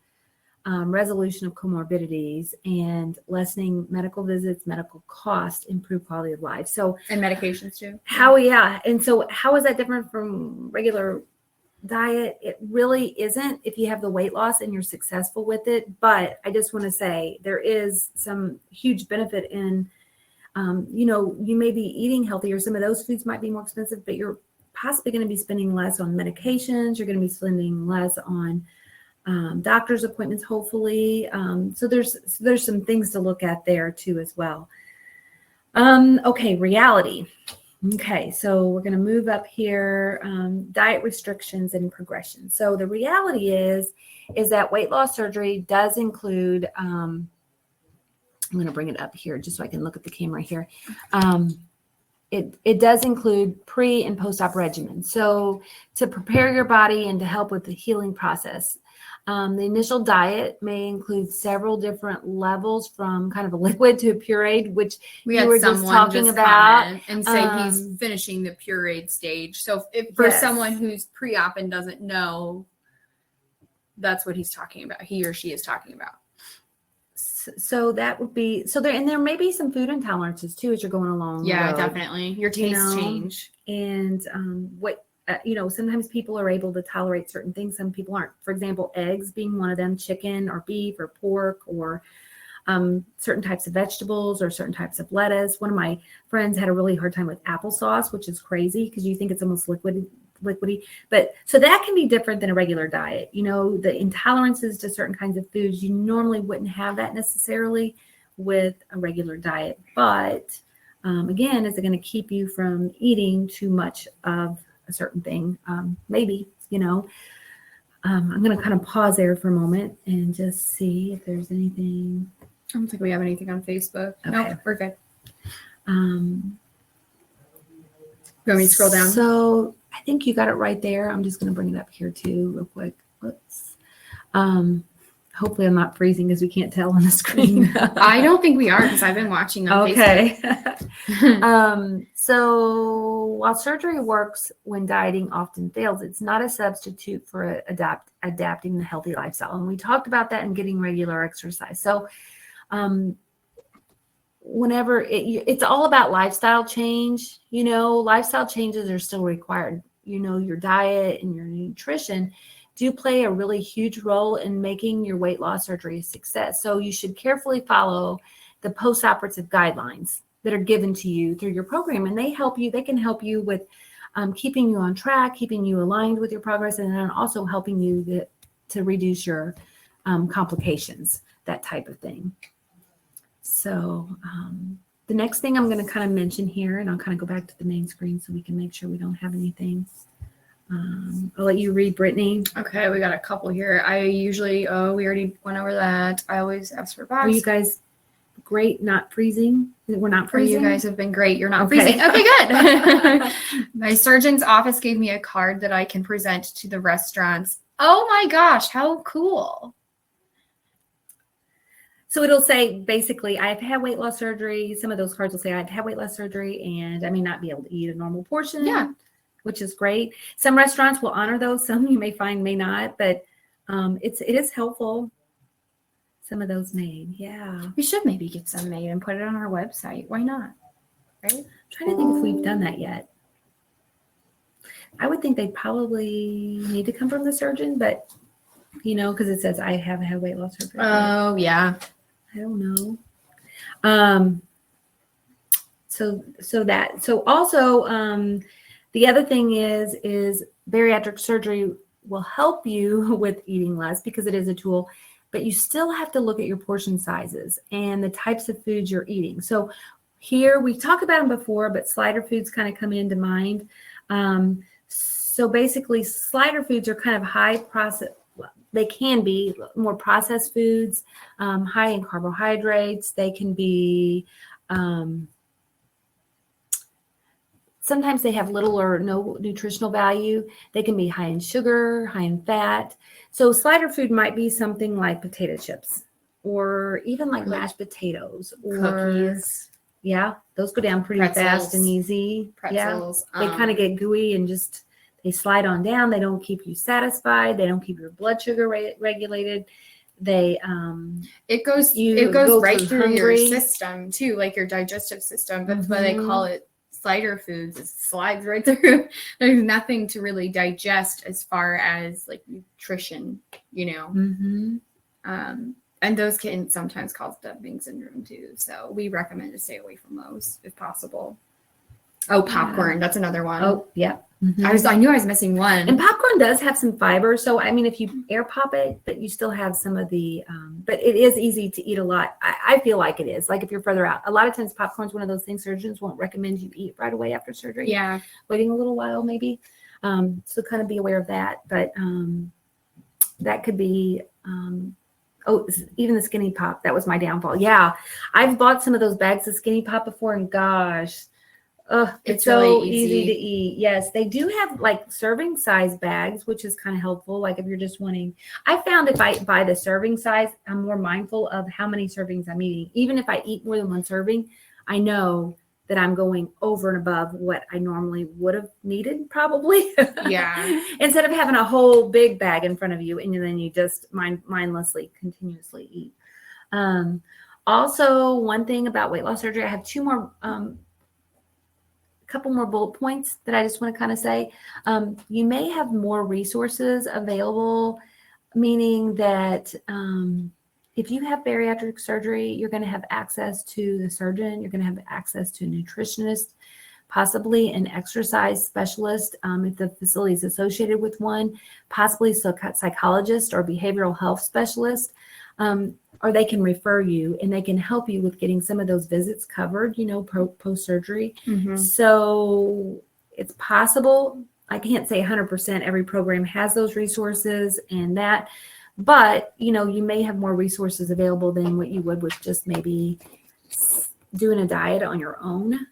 resolution of comorbidities and lessening medical visits, medical costs, improve quality of life. So, and medications too. And so how is that different from regular diet? It really isn't if you have the weight loss and you're successful with it. But I just want to say there is some huge benefit in, you may be eating healthier. Some of those foods might be more expensive, but you're possibly going to be spending less on medications. You're going to be spending less on doctor's appointments, hopefully. So there's some things to look at there too as well. Okay, reality. Okay, so we're going to move up here. Diet restrictions and progression. So the reality is that weight loss surgery does include. I'm going to bring it up here just so I can look at the camera here. It does include pre and post-op regimens. So to prepare your body and to help with the healing process. The initial diet may include several different levels from kind of a liquid to a pureed, which we were just talking about. And say he's finishing the pureed stage. So if for someone who's pre-op and doesn't know, that's what he's talking about. He or she is talking about. So that would be there may be some food intolerances too as you're going along. Yeah, definitely. Your tastes change. And sometimes people are able to tolerate certain things. Some people aren't. For example, eggs being one of them, chicken or beef or pork or certain types of vegetables or certain types of lettuce. One of my friends had a really hard time with applesauce, which is crazy because you think it's almost liquidy. But so that can be different than a regular diet. The intolerances to certain kinds of foods, you normally wouldn't have that necessarily with a regular diet. But again, is it going to keep you from eating too much of a certain thing? Maybe, I'm going to kind of pause there for a moment and just see if there's anything. I don't think we have anything on Facebook. Okay. Nope, we're good. You want me to scroll down? So I think you got it right there. I'm just going to bring it up here too real quick. Let's Hopefully I'm not freezing because we can't tell on the screen. I don't think we are because I've been watching on Facebook. So while surgery works when dieting often fails, it's not a substitute for adapting the healthy lifestyle. And we talked about that in getting regular exercise. So whenever it's all about lifestyle change, lifestyle changes are still required. Your diet and your nutrition do play a really huge role in making your weight loss surgery a success. So you should carefully follow the post-operative guidelines that are given to you through your program. And they can help you with keeping you on track, keeping you aligned with your progress, and then also helping you to reduce your complications, that type of thing. So the next thing I'm going to kind of mention here, and I'll kind of go back to the main screen so we can make sure we don't have anything. I'll let you read, Brittany. Okay, we got a couple here. I usually, we already went over that. I always ask for box. Are you guys great not freezing? We're not freezing? You guys have been great. You're not freezing. Okay, good. My surgeon's office gave me a card that I can present to the restaurants. Oh my gosh, how cool. So it'll say, basically, I've had weight loss surgery. Some of those cards will say I've had weight loss surgery and I may not be able to eat a normal portion. Yeah. Which is great. Some restaurants will honor those. Some you may find may not, but it is helpful. Some of those made. Yeah. We should maybe get some made and put it on our website. Why not? Right? I'm trying to think if we've done that yet. I would think they probably need to come from the surgeon, but because it says I have had weight loss surgery. Oh, yeah. I don't know. So also, the other thing is bariatric surgery will help you with eating less because it is a tool, but you still have to look at your portion sizes and the types of foods you're eating. So here we talked about them before, but slider foods kind of come into mind. So basically slider foods are kind of high process. They can be more processed foods, high in carbohydrates. They can be, sometimes they have little or no nutritional value. They can be high in sugar, high in fat. So slider food might be something like potato chips or even like mashed potatoes or cookies. Yeah, those go down pretty fast and easy. Pretzels. Yeah, they kind of get gooey and just they slide on down. They don't keep you satisfied. They don't keep your blood sugar regulated. They it goes right through your system too, like your digestive system. That's why they call it slider foods. It slides right through. There's nothing to really digest as far as like nutrition, and those can sometimes cause dumping syndrome too. So we recommend to stay away from those if possible. Oh, popcorn. That's another one. Oh, yeah. I knew I was missing one. And popcorn does have some fiber. So, I mean, if you air pop it, but you still have some of the, but it is easy to eat a lot. I feel like it is. Like if you're further out, a lot of times popcorn is one of those things surgeons won't recommend you eat right away after surgery. Yeah. Waiting a little while maybe. So kind of be aware of that. But that could be, even the Skinny Pop. That was my downfall. Yeah. I've bought some of those bags of Skinny Pop before and gosh, it's so really easy to eat. Yes, they do have like serving size bags, which is kind of helpful. Like if you're just wanting, I found if I buy the serving size, I'm more mindful of how many servings I'm eating. Even if I eat more than one serving, I know that I'm going over and above what I normally would have needed probably. Yeah. Instead of having a whole big bag in front of you and then you just mindlessly continuously eat. Also, one thing about weight loss surgery, I have two more couple more bullet points that I just want to kind of say. You may have more resources available, meaning that if you have bariatric surgery, you're going to have access to the surgeon. You're going to have access to a nutritionist, possibly an exercise specialist if the facility is associated with one, possibly a psychologist or behavioral health specialist. Or they can refer you and they can help you with getting some of those visits covered, post-surgery. So it's possible. I can't say 100% every program has those resources and that, but, you may have more resources available than what you would with just maybe doing a diet on your own.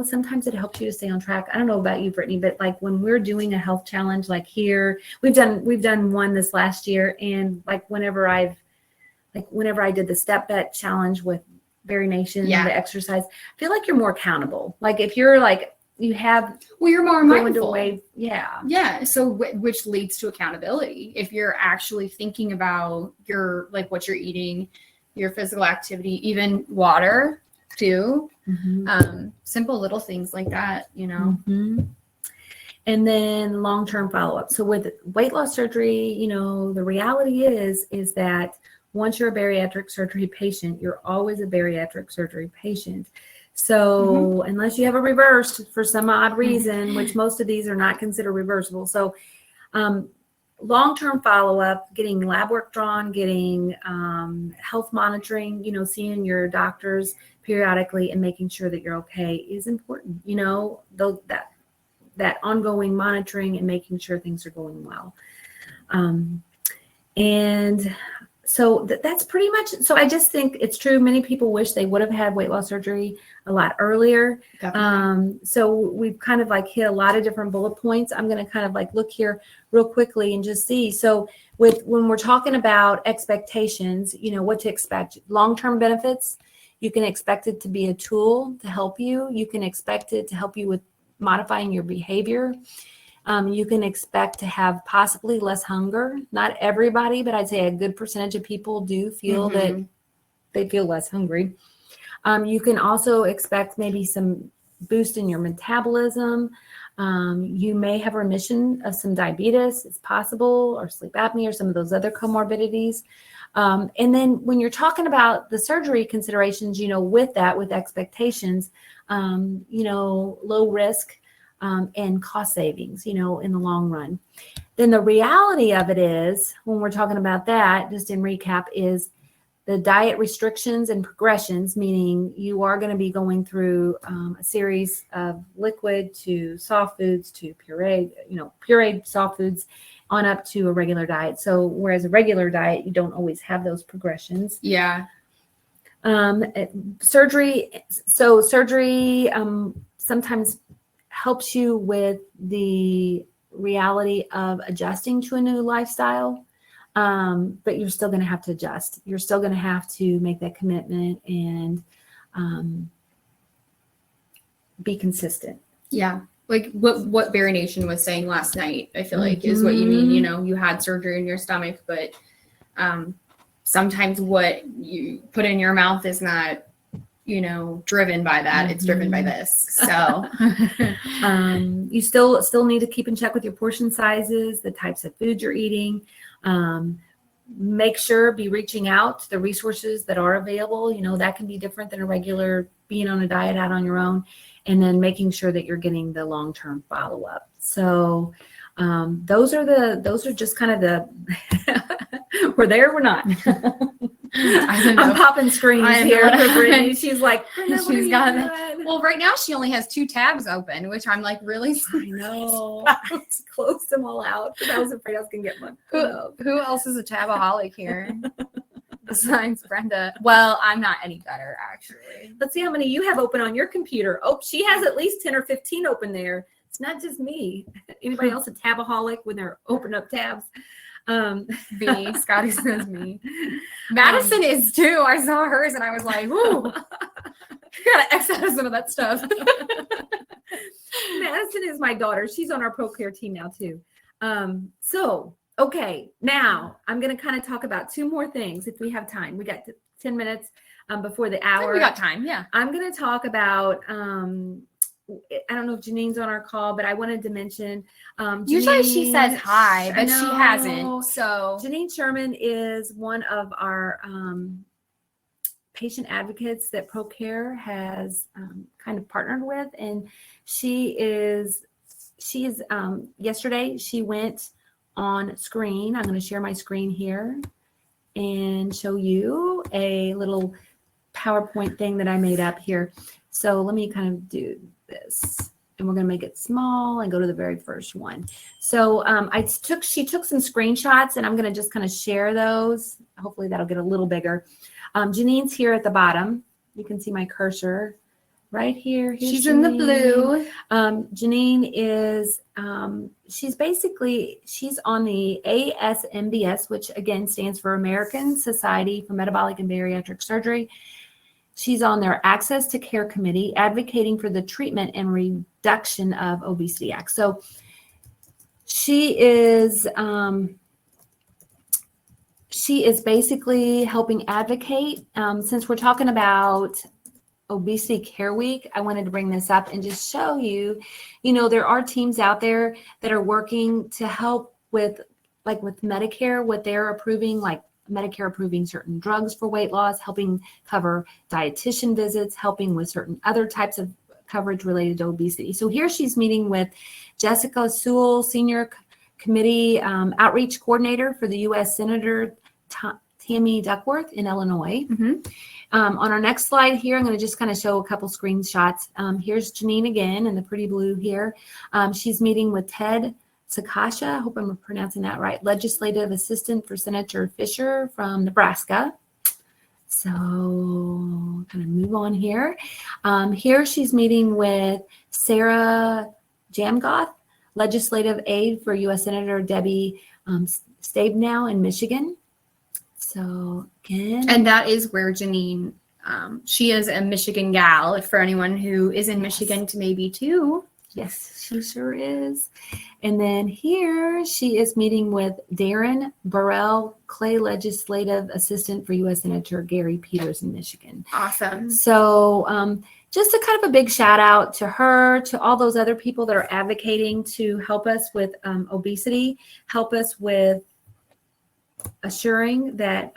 Sometimes it helps you to stay on track. I don't know about you, Brittany, but like when we're doing a health challenge, like here, we've done one this last year. And like whenever I've like whenever I did the step bet challenge with Barry Nation, the exercise, I feel like you're more accountable. Like if you're like, you have, you're more mindful. Yeah. So which leads to accountability. If you're actually thinking about your, like what you're eating, your physical activity, even water too, simple little things like that, And then long-term follow-up. So with weight loss surgery, the reality is that once you're a bariatric surgery patient, you're always a bariatric surgery patient. So unless you have a reverse for some odd reason, which most of these are not considered reversible. So long-term follow-up, getting lab work drawn, getting health monitoring, seeing your doctors periodically and making sure that you're okay is important. That ongoing monitoring and making sure things are going well. And so that's pretty much, so I just think it's true. Many people wish they would have had weight loss surgery a lot earlier. So we've kind of like hit a lot of different bullet points. I'm going to kind of like look here real quickly and just see. So when we're talking about expectations, what to expect, long-term benefits, you can expect it to be a tool to help you. You can expect it to help you with modifying your behavior. You can expect to have possibly less hunger. Not everybody, but I'd say a good percentage of people do feel that they feel less hungry. You can also expect maybe some boost in your metabolism. You may have remission of some diabetes, it's possible, or sleep apnea, or some of those other comorbidities. And then when you're talking about the surgery considerations, with expectations, low risk, and cost savings, in the long run. Then the reality of it is, when we're talking about that, just in recap, is the diet restrictions and progressions, meaning you are going to be going through a series of liquid to soft foods to pureed soft foods on up to a regular diet. So whereas a regular diet, you don't always have those progressions. Yeah. Surgery. So surgery sometimes helps you with the reality of adjusting to a new lifestyle. But you're still going to have to adjust. You're still going to have to make that commitment and be consistent. Yeah. Like what Barry Nation was saying last night, I feel like is what you mean. You had surgery in your stomach, but sometimes what you put in your mouth is not, driven by that. It's driven by this. So you still need to keep in check with your portion sizes, the types of food you're eating. Make sure be reaching out to the resources that are available. That can be different than a regular being on a diet out on your own, and then making sure that you're getting the long-term follow-up. So those are just kind of the we're there, we're not. I'm popping screens here for Brittany. She's like, she's got it. Well, right now she only has 2 tabs open, which I'm like, really? I know. Closed them all out because I was afraid I was gonna get one. Who else is a tabaholic here besides Brenda? Well, I'm not any better, actually. Let's see how many you have open on your computer. Oh, she has at least 10 or 15 open there. It's not just me. Anybody else a tabaholic when they're open up tabs? B. Scotty says me. Madison is too. I saw hers and I was like, "Whoo, you gotta X out of some of that stuff." Madison is my daughter. She's on our ProCare team now too. So okay, now I'm gonna kind of talk about 2 more things if we have time. We got 10 minutes before the hour. We got time. Yeah. I'm gonna talk about. I don't know if Janine's on our call, but I wanted to mention. Usually she says hi, but she hasn't. So Janine Sherman is one of our patient advocates that ProCare has kind of partnered with, and she is yesterday she went on screen. I'm going to share my screen here and show you a little PowerPoint thing that I made up here. So let me kind of do this, and we're going to make it small and go to the very first one. So she took some screenshots, and I'm going to just kind of share those. Hopefully that'll get a little bigger. Janine's here at the bottom. You can see my cursor. right here. Here's She's in the blue. Janine is, she's on the ASMBS, which again stands for American Society for Metabolic and Bariatric Surgery. She's on their Access to Care Committee, advocating for the treatment and reduction of Obesity Act. So she is basically helping advocate. Since we're talking about Obesity Care Week, I wanted to bring this up and just show you, there are teams out there that are working to help with Medicare, what they're approving, like Medicare approving certain drugs for weight loss, helping cover dietitian visits, helping with certain other types of coverage related to obesity. So here she's meeting with Jessica Sewell, Senior Committee Outreach Coordinator for the U.S. Senator Tammy Duckworth in Illinois. Mm-hmm. On our next slide here, I'm going to just kind of show a couple screenshots. Here's Janine again in the pretty blue here. She's meeting with Ted Sakasha, I hope I'm pronouncing that right, Legislative Assistant for Senator Fisher from Nebraska. So kind of move on here. Here she's meeting with Sarah Jamgoth, Legislative Aide for U.S. Senator Debbie Stabenow in Michigan. So again. And that is where Janine, she is a Michigan gal, for anyone who is in Michigan to maybe too. Yes, she sure is. And then here she is meeting with Darren Burrell, Clay Legislative Assistant for U.S. Senator Gary Peters in Michigan. Awesome. So just a kind of a big shout out to her, to all those other people that are advocating to help us with obesity, help us with assuring that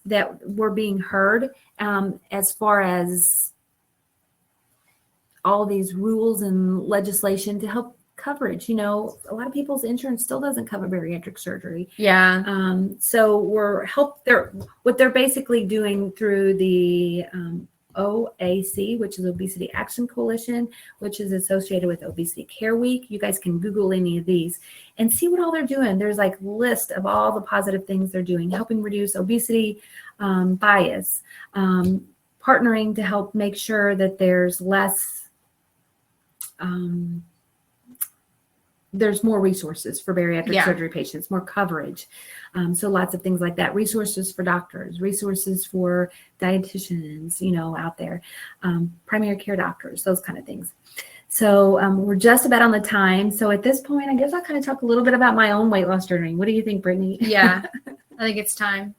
that we're being heard as far as all these rules and legislation to help coverage. A lot of people's insurance still doesn't cover bariatric surgery. Yeah. So what they're basically doing through the OAC, which is Obesity Action Coalition, which is associated with Obesity Care Week. You guys can Google any of these and see what all they're doing. There's like a list of all the positive things they're doing, helping reduce obesity bias, partnering to help make sure that there's there's more resources for bariatric surgery patients, more coverage. So lots of things like that. Resources for doctors, resources for dietitians, out there, primary care doctors, those kind of things. So we're just about on the time. So at this point, I guess I'll kind of talk a little bit about my own weight loss journey. What do you think, Brittany? Yeah, I think it's time.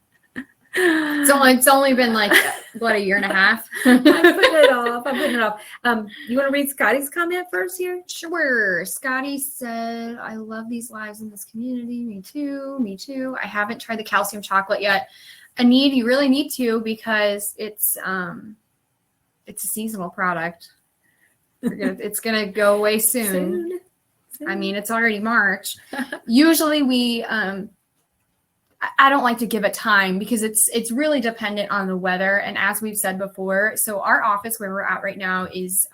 It's only been like, what, a year and a half? I'm putting it off. You want to read Scotty's comment first here? Sure. Scotty said, I love these lives in this community. Me too. I haven't tried the calcium chocolate yet. You really need to, because it's a seasonal product. It's going to go away soon. I mean, it's already March. Usually we, I don't like to give it time, because it's really dependent on the weather. And as we've said before, so our office where we're at right now is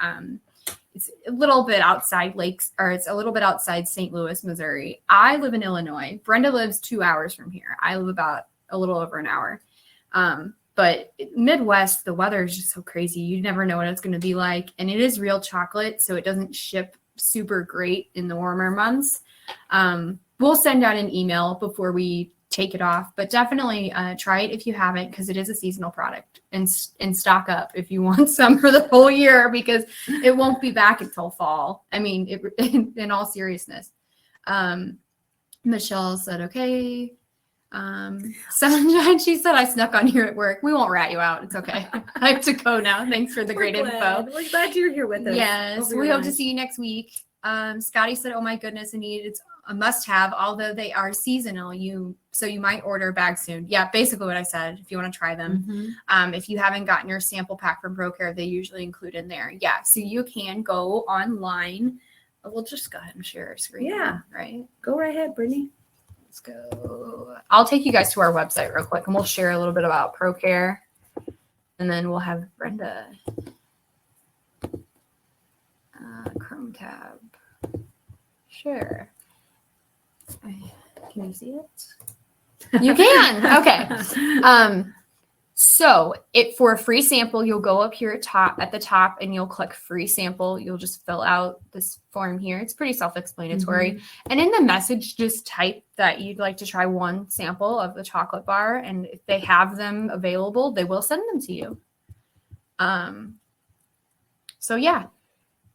it's a little bit outside it's a little bit outside St. Louis, Missouri. I live in Illinois. Brenda lives 2 hours from here. I live about a little over an hour. But Midwest, the weather is just so crazy. You never know what it's going to be like. And it is real chocolate, so it doesn't ship super great in the warmer months. We'll send out an email before we take it off, but definitely try it if you haven't, because it is a seasonal product, and stock up if you want some for the whole year, because it won't be back until fall. I mean, in all seriousness. Michelle said, okay. Sunshine, she said, I snuck on here at work. We won't rat you out. It's okay. I have to go now. Thanks for the great info. We're glad you're here with us. Yes, we hope to see you next week. Scotty said, oh my goodness, Anita, it's a must-have, although they are seasonal. So you might order a bag soon. Yeah, basically what I said, if you want to try them. Mm-hmm. If you haven't gotten your sample pack from ProCare, they usually include in there. Yeah, so you can go online. We'll just go ahead and share our screen. Yeah. Right? Go right ahead, Brittany. Let's go. I'll take you guys to our website real quick, and we'll share a little bit about ProCare. And then we'll have Brenda. Chrome tab. Sure. Can you see it? You can. Okay. So for a free sample, you'll go up here at the top and you'll click free sample. You'll just fill out this form here. It's pretty self-explanatory. Mm-hmm. And in the message, just type that you'd like to try one sample of the chocolate bar. And if they have them available, they will send them to you. So yeah,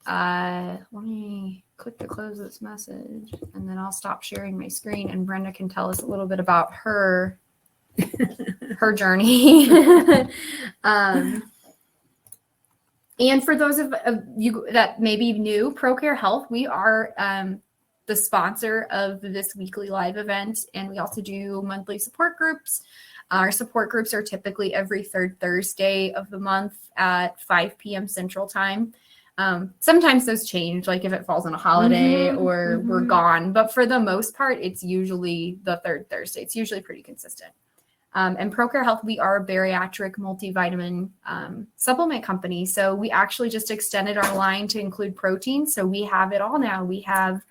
let me click to close this message and then I'll stop sharing my screen and Brenda can tell us a little bit about her journey. And for those of you that may be new, ProCare Health, we are the sponsor of this weekly live event, and we also do monthly support groups. Our support groups are typically every third Thursday of the month at 5 p.m. Central Time. Sometimes those change, like if it falls on a holiday or we're gone, but for the most part, it's usually the third Thursday. It's usually pretty consistent. And ProCare Health, we are a bariatric multivitamin supplement company. So we actually just extended our line to include protein. So we have it all now. We have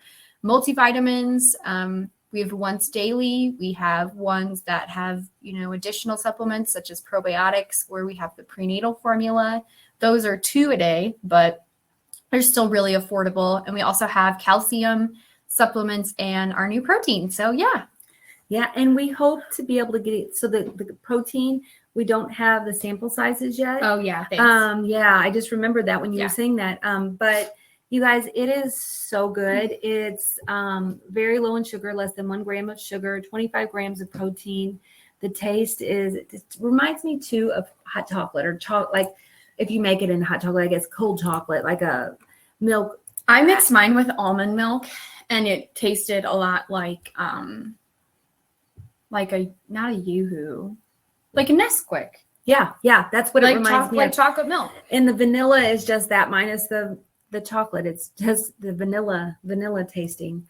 multivitamins. We have once daily. We have ones that have, additional supplements such as probiotics, where we have the prenatal formula. Those are 2 a day, but they're still really affordable. And we also have calcium supplements and our new protein. So yeah. Yeah, and we hope to be able to get it. So the protein, we don't have the sample sizes yet. Oh yeah, thanks. Yeah, I just remembered that when you were saying that. But you guys, it is so good. It's very low in sugar, less than 1 gram of sugar, 25 grams of protein. The taste it reminds me too of hot chocolate or like if you make it in hot chocolate, I guess cold chocolate, like a milk. I mixed mine with almond milk, and it tasted a lot like not a Yoo-hoo, like a Nesquik. Yeah, that's what it reminds me of. Like chocolate milk. And the vanilla is just that minus the chocolate. It's just the vanilla tasting.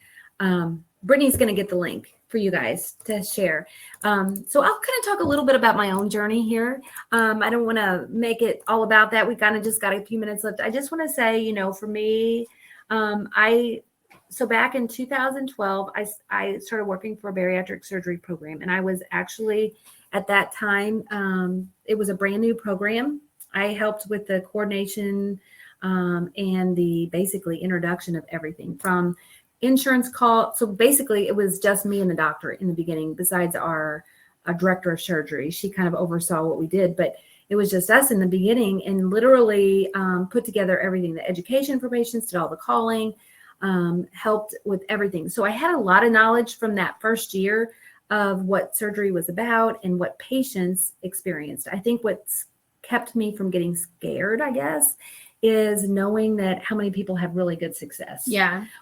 Brittany's going to get the link for you guys to share. So I'll kind of talk a little bit about my own journey here. I don't want to make it all about that. We kind of just got a few minutes left. I just want to say, for me, so back in 2012, I started working for a bariatric surgery program, and I was actually at that time, it was a brand new program. I helped with the coordination and the basically introduction of everything from insurance call. So basically it was just me and the doctor in the beginning, besides our director of surgery. She kind of oversaw what we did, but it was just us in the beginning, and literally put together everything, the education for patients, did all the calling, helped with everything. So I had a lot of knowledge from that first year of what surgery was about and what patients experienced. I think what's kept me from getting scared, I guess, is knowing that how many people have really good success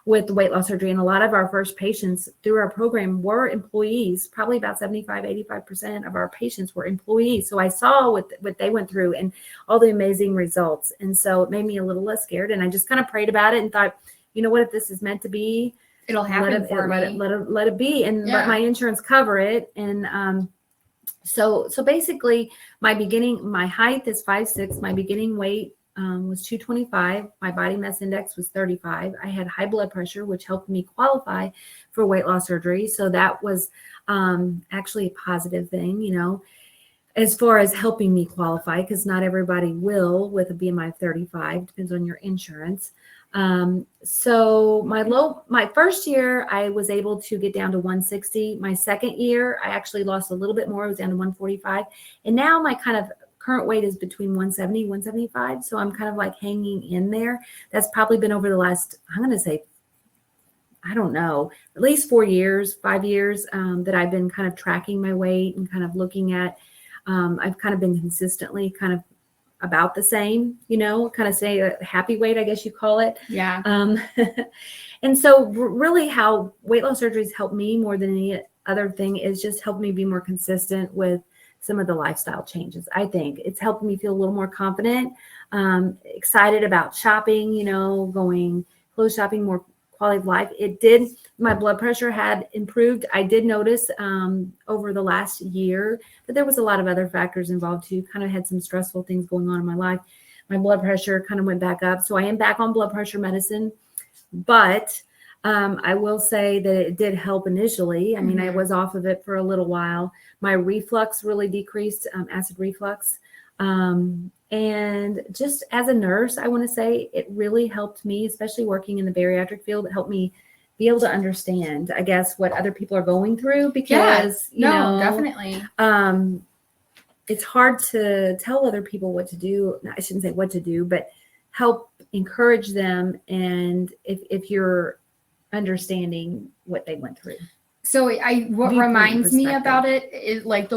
with weight loss surgery. And a lot of our first patients through our program were employees. Probably about 75-85% of our patients were employees. So I saw what they went through and all the amazing results. And so it made me a little less scared. And I just kind of prayed about it and thought, you know what, if this is meant to be, it'll happen for me. Let it be, and let my insurance cover it. And so basically my height is 5'6". My beginning weight was 225. My body mass index was 35. I had high blood pressure, which helped me qualify for weight loss surgery. So that was actually a positive thing, as far as helping me qualify, because not everybody will with a BMI of 35, depends on your insurance. So my first year, I was able to get down to 160. My second year, I actually lost a little bit more. I was down to 145. And now my kind of current weight is between 170, 175. So I'm kind of like hanging in there. That's probably been over the last, I'm going to say, I don't know, at least 5 years that I've been kind of tracking my weight and kind of looking at, I've kind of been consistently kind of about the same, kind of say a happy weight, I guess you call it. Yeah. And so really how weight loss surgery has helped me more than any other thing is just helped me be more consistent with some of the lifestyle changes. I think it's helped me feel a little more confident, excited about shopping, going clothes shopping, more quality of life. It did. My blood pressure had improved. I did notice over the last year that there was a lot of other factors involved too. Kind of had some stressful things going on in my life. My blood pressure kind of went back up. So I am back on blood pressure medicine, but I will say that it did help initially. I mean, I was off of it for a little while. My reflux really decreased, acid reflux. And just as a nurse, I want to say it really helped me, especially working in the bariatric field. It helped me be able to understand, I guess, what other people are going through, because, you know, definitely. It's hard to tell other people what to do. I shouldn't say what to do, but help encourage them. And if you're understanding what they went through. So what reminds me about it is like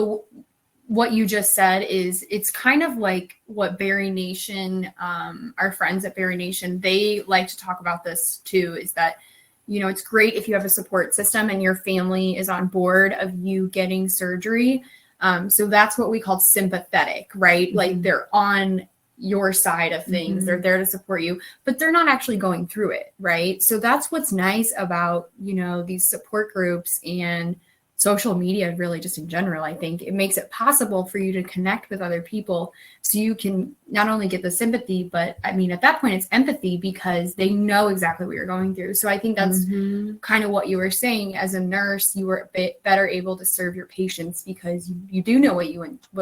what you just said is it's kind of like what Berry Nation, our friends at Berry Nation, they like to talk about this too, is that, you know, it's great if you have a support system and your family is on board of you getting surgery. So that's what we call sympathetic, right? Like they're on your side of things. They're there to support you, but they're not actually going through it, right? So that's what's nice about, you know, these support groups and social media, really just in general. I think it makes it possible for you to connect with other people so you can not only get the sympathy, but I mean, at that point it's empathy because they know exactly what you're going through. So I think that's kind of what you were saying. As a nurse, you were a bit better able to serve your patients because you do know what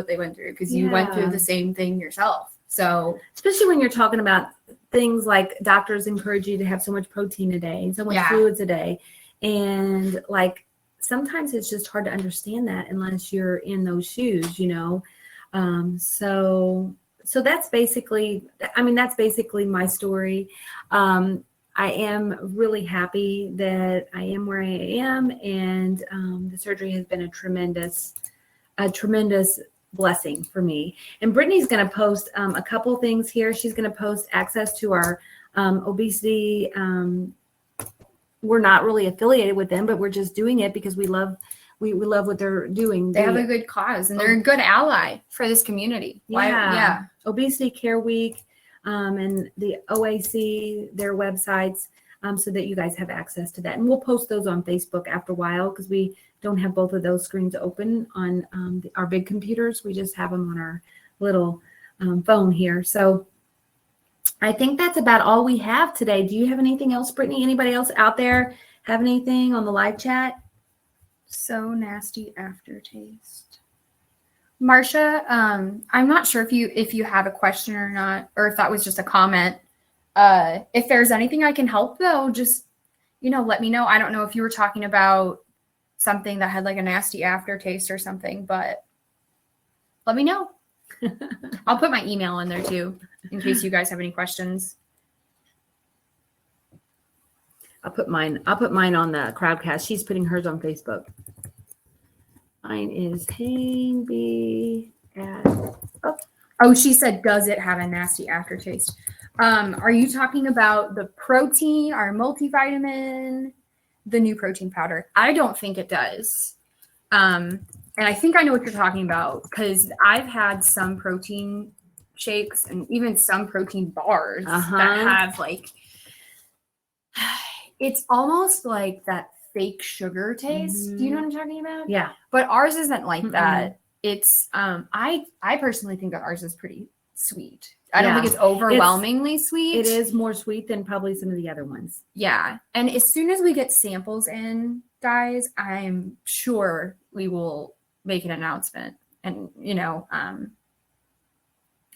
they went through, because you went through the same thing yourself. So especially when you're talking about things like doctors encourage you to have so much protein a day, so much fluids a day. And like, sometimes it's just hard to understand that unless you're in those shoes, you know? So that's basically, I mean, that's basically my story. I am really happy that I am where I am. And the surgery has been a tremendous blessing for me. And Brittany's going to post a couple things here. She's going to post access to our obesity. We're not really affiliated with them, but we're just doing it because we love what they're doing. They have a good cause and they're a good ally for this community. Obesity Care Week and the OAC, their websites, so that you guys have access to that. And we'll post those on Facebook after a while because we don't have both of those screens open on our big computers. We just have them on our little phone here. So I think that's about all we have today. Do you have anything else, Brittany? Anybody else out there have anything on the live chat? So nasty aftertaste. Marcia, I'm not sure if you have a question or not, or if that was just a comment. If there's anything I can help though, just, you know, let me know. I don't know if you were talking about something that had like a nasty aftertaste or something, but let me know. I'll put my email in there too, in case you guys have any questions. I'll put mine on the Crowdcast. She's putting hers on Facebook. Mine is Hayne Oh, she said, does it have a nasty aftertaste? Are you talking about the protein, our multivitamin, the new protein powder? I don't think it does. And I think I know what you're talking about because I've had some protein shakes and even some protein bars that have like, it's almost like that fake sugar taste. Do you know what I'm talking about? Yeah. But ours isn't like that. It's, I personally think that ours is pretty sweet. I don't think it's overwhelmingly sweet. It is more sweet than probably some of the other ones. Yeah. And as soon as we get samples in, guys, I'm sure we will make an announcement and, you know,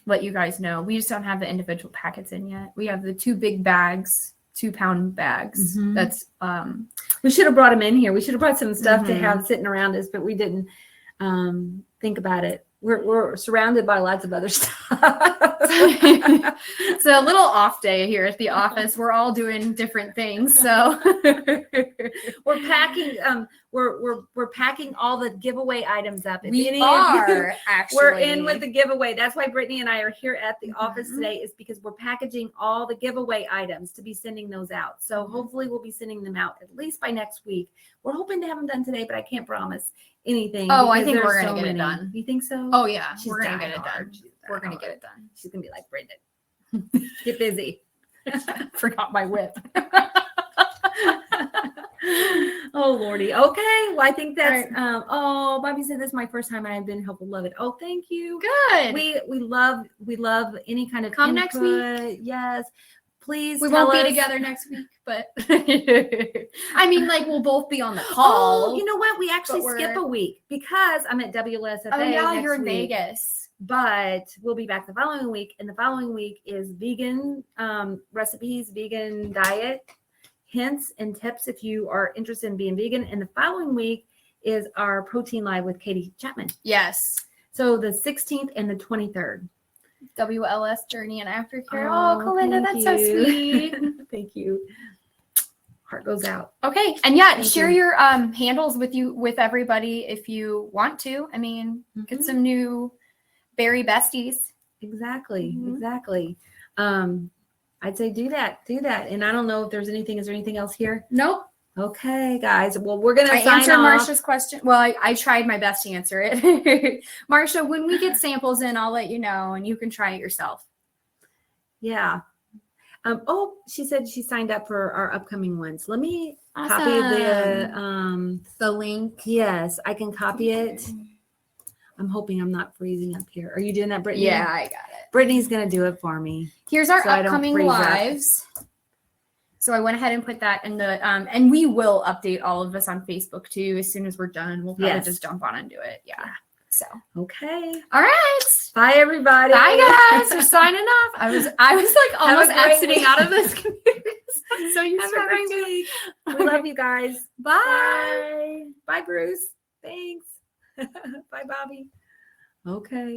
let you guys know. We just don't have the individual packets in yet. We have the 2 big bags, 2-pound bags. That's we should have brought them in here. We should have brought some stuff to have sitting around us, but we didn't think about it. We're surrounded by lots of other stuff. It's a little off day here at the office. We're all doing different things. So we're packing we're packing all the giveaway items up. Actually. We're in with the giveaway. That's why Brittany and I are here at the office today, is because we're packaging all the giveaway items to be sending those out. So hopefully we'll be sending them out at least by next week. We're hoping to have them done today, but I can't promise anything. Oh, I think we're going to get it done. You think so? Oh, yeah. We're going to get it done. We're going to get it done. She's going to be like, Brenda, get busy. Forgot my whip. Oh, Lordy. Okay. Well, I think that's, Bobby said this is my first time and I've been helpful. Love it. Oh, thank you. Good. We love any kind of come input. next week. Yes. please We tell won't us. be together next week, but I mean, like, we'll both be on the call. Oh, you know what? We actually skip a week because I'm at WLS Oh, yeah, next you're in week. Vegas. But we'll be back the following week. And the following week is vegan recipes, vegan diet, hints and tips if you are interested in being vegan. And the following week is our protein live with Katie Chapman. Yes. So the 16th and the 23rd. WLS Journey and Aftercare. Oh, Kalinda, that's so you. sweet. Thank you. Heart goes out. Okay. And yeah, Thank share you. your handles with everybody if you want to. I mean, get some new berry besties. Exactly. Exactly. I'd say do that. And I don't know if there's anything. Is there anything else here? Nope. Okay, guys. Well, we're gonna sign answered off. Marsha's question. Well, I tried my best to answer it. Marsha, when we get samples in, I'll let you know, and you can try it yourself. Yeah. Oh, she said she signed up for our upcoming ones. Let me Awesome. copy the link. Yes, I can copy it. I'm hoping I'm not freezing up here. Are you doing that, Brittany? Yeah, I got it. Brittany's gonna do it for me. Here's our so I don't upcoming freeze up. lives. So I went ahead and put that in the and we will update all of this on Facebook too. As soon as we're done, we'll probably just jump on and do it. Yeah. So okay. All right. Bye everybody. Bye guys. We're signing off. I was like almost exiting out of this computer. So you have a great week. We love you guys. Bye. Bye, Bruce. Thanks. Bye, Bobby. Okay.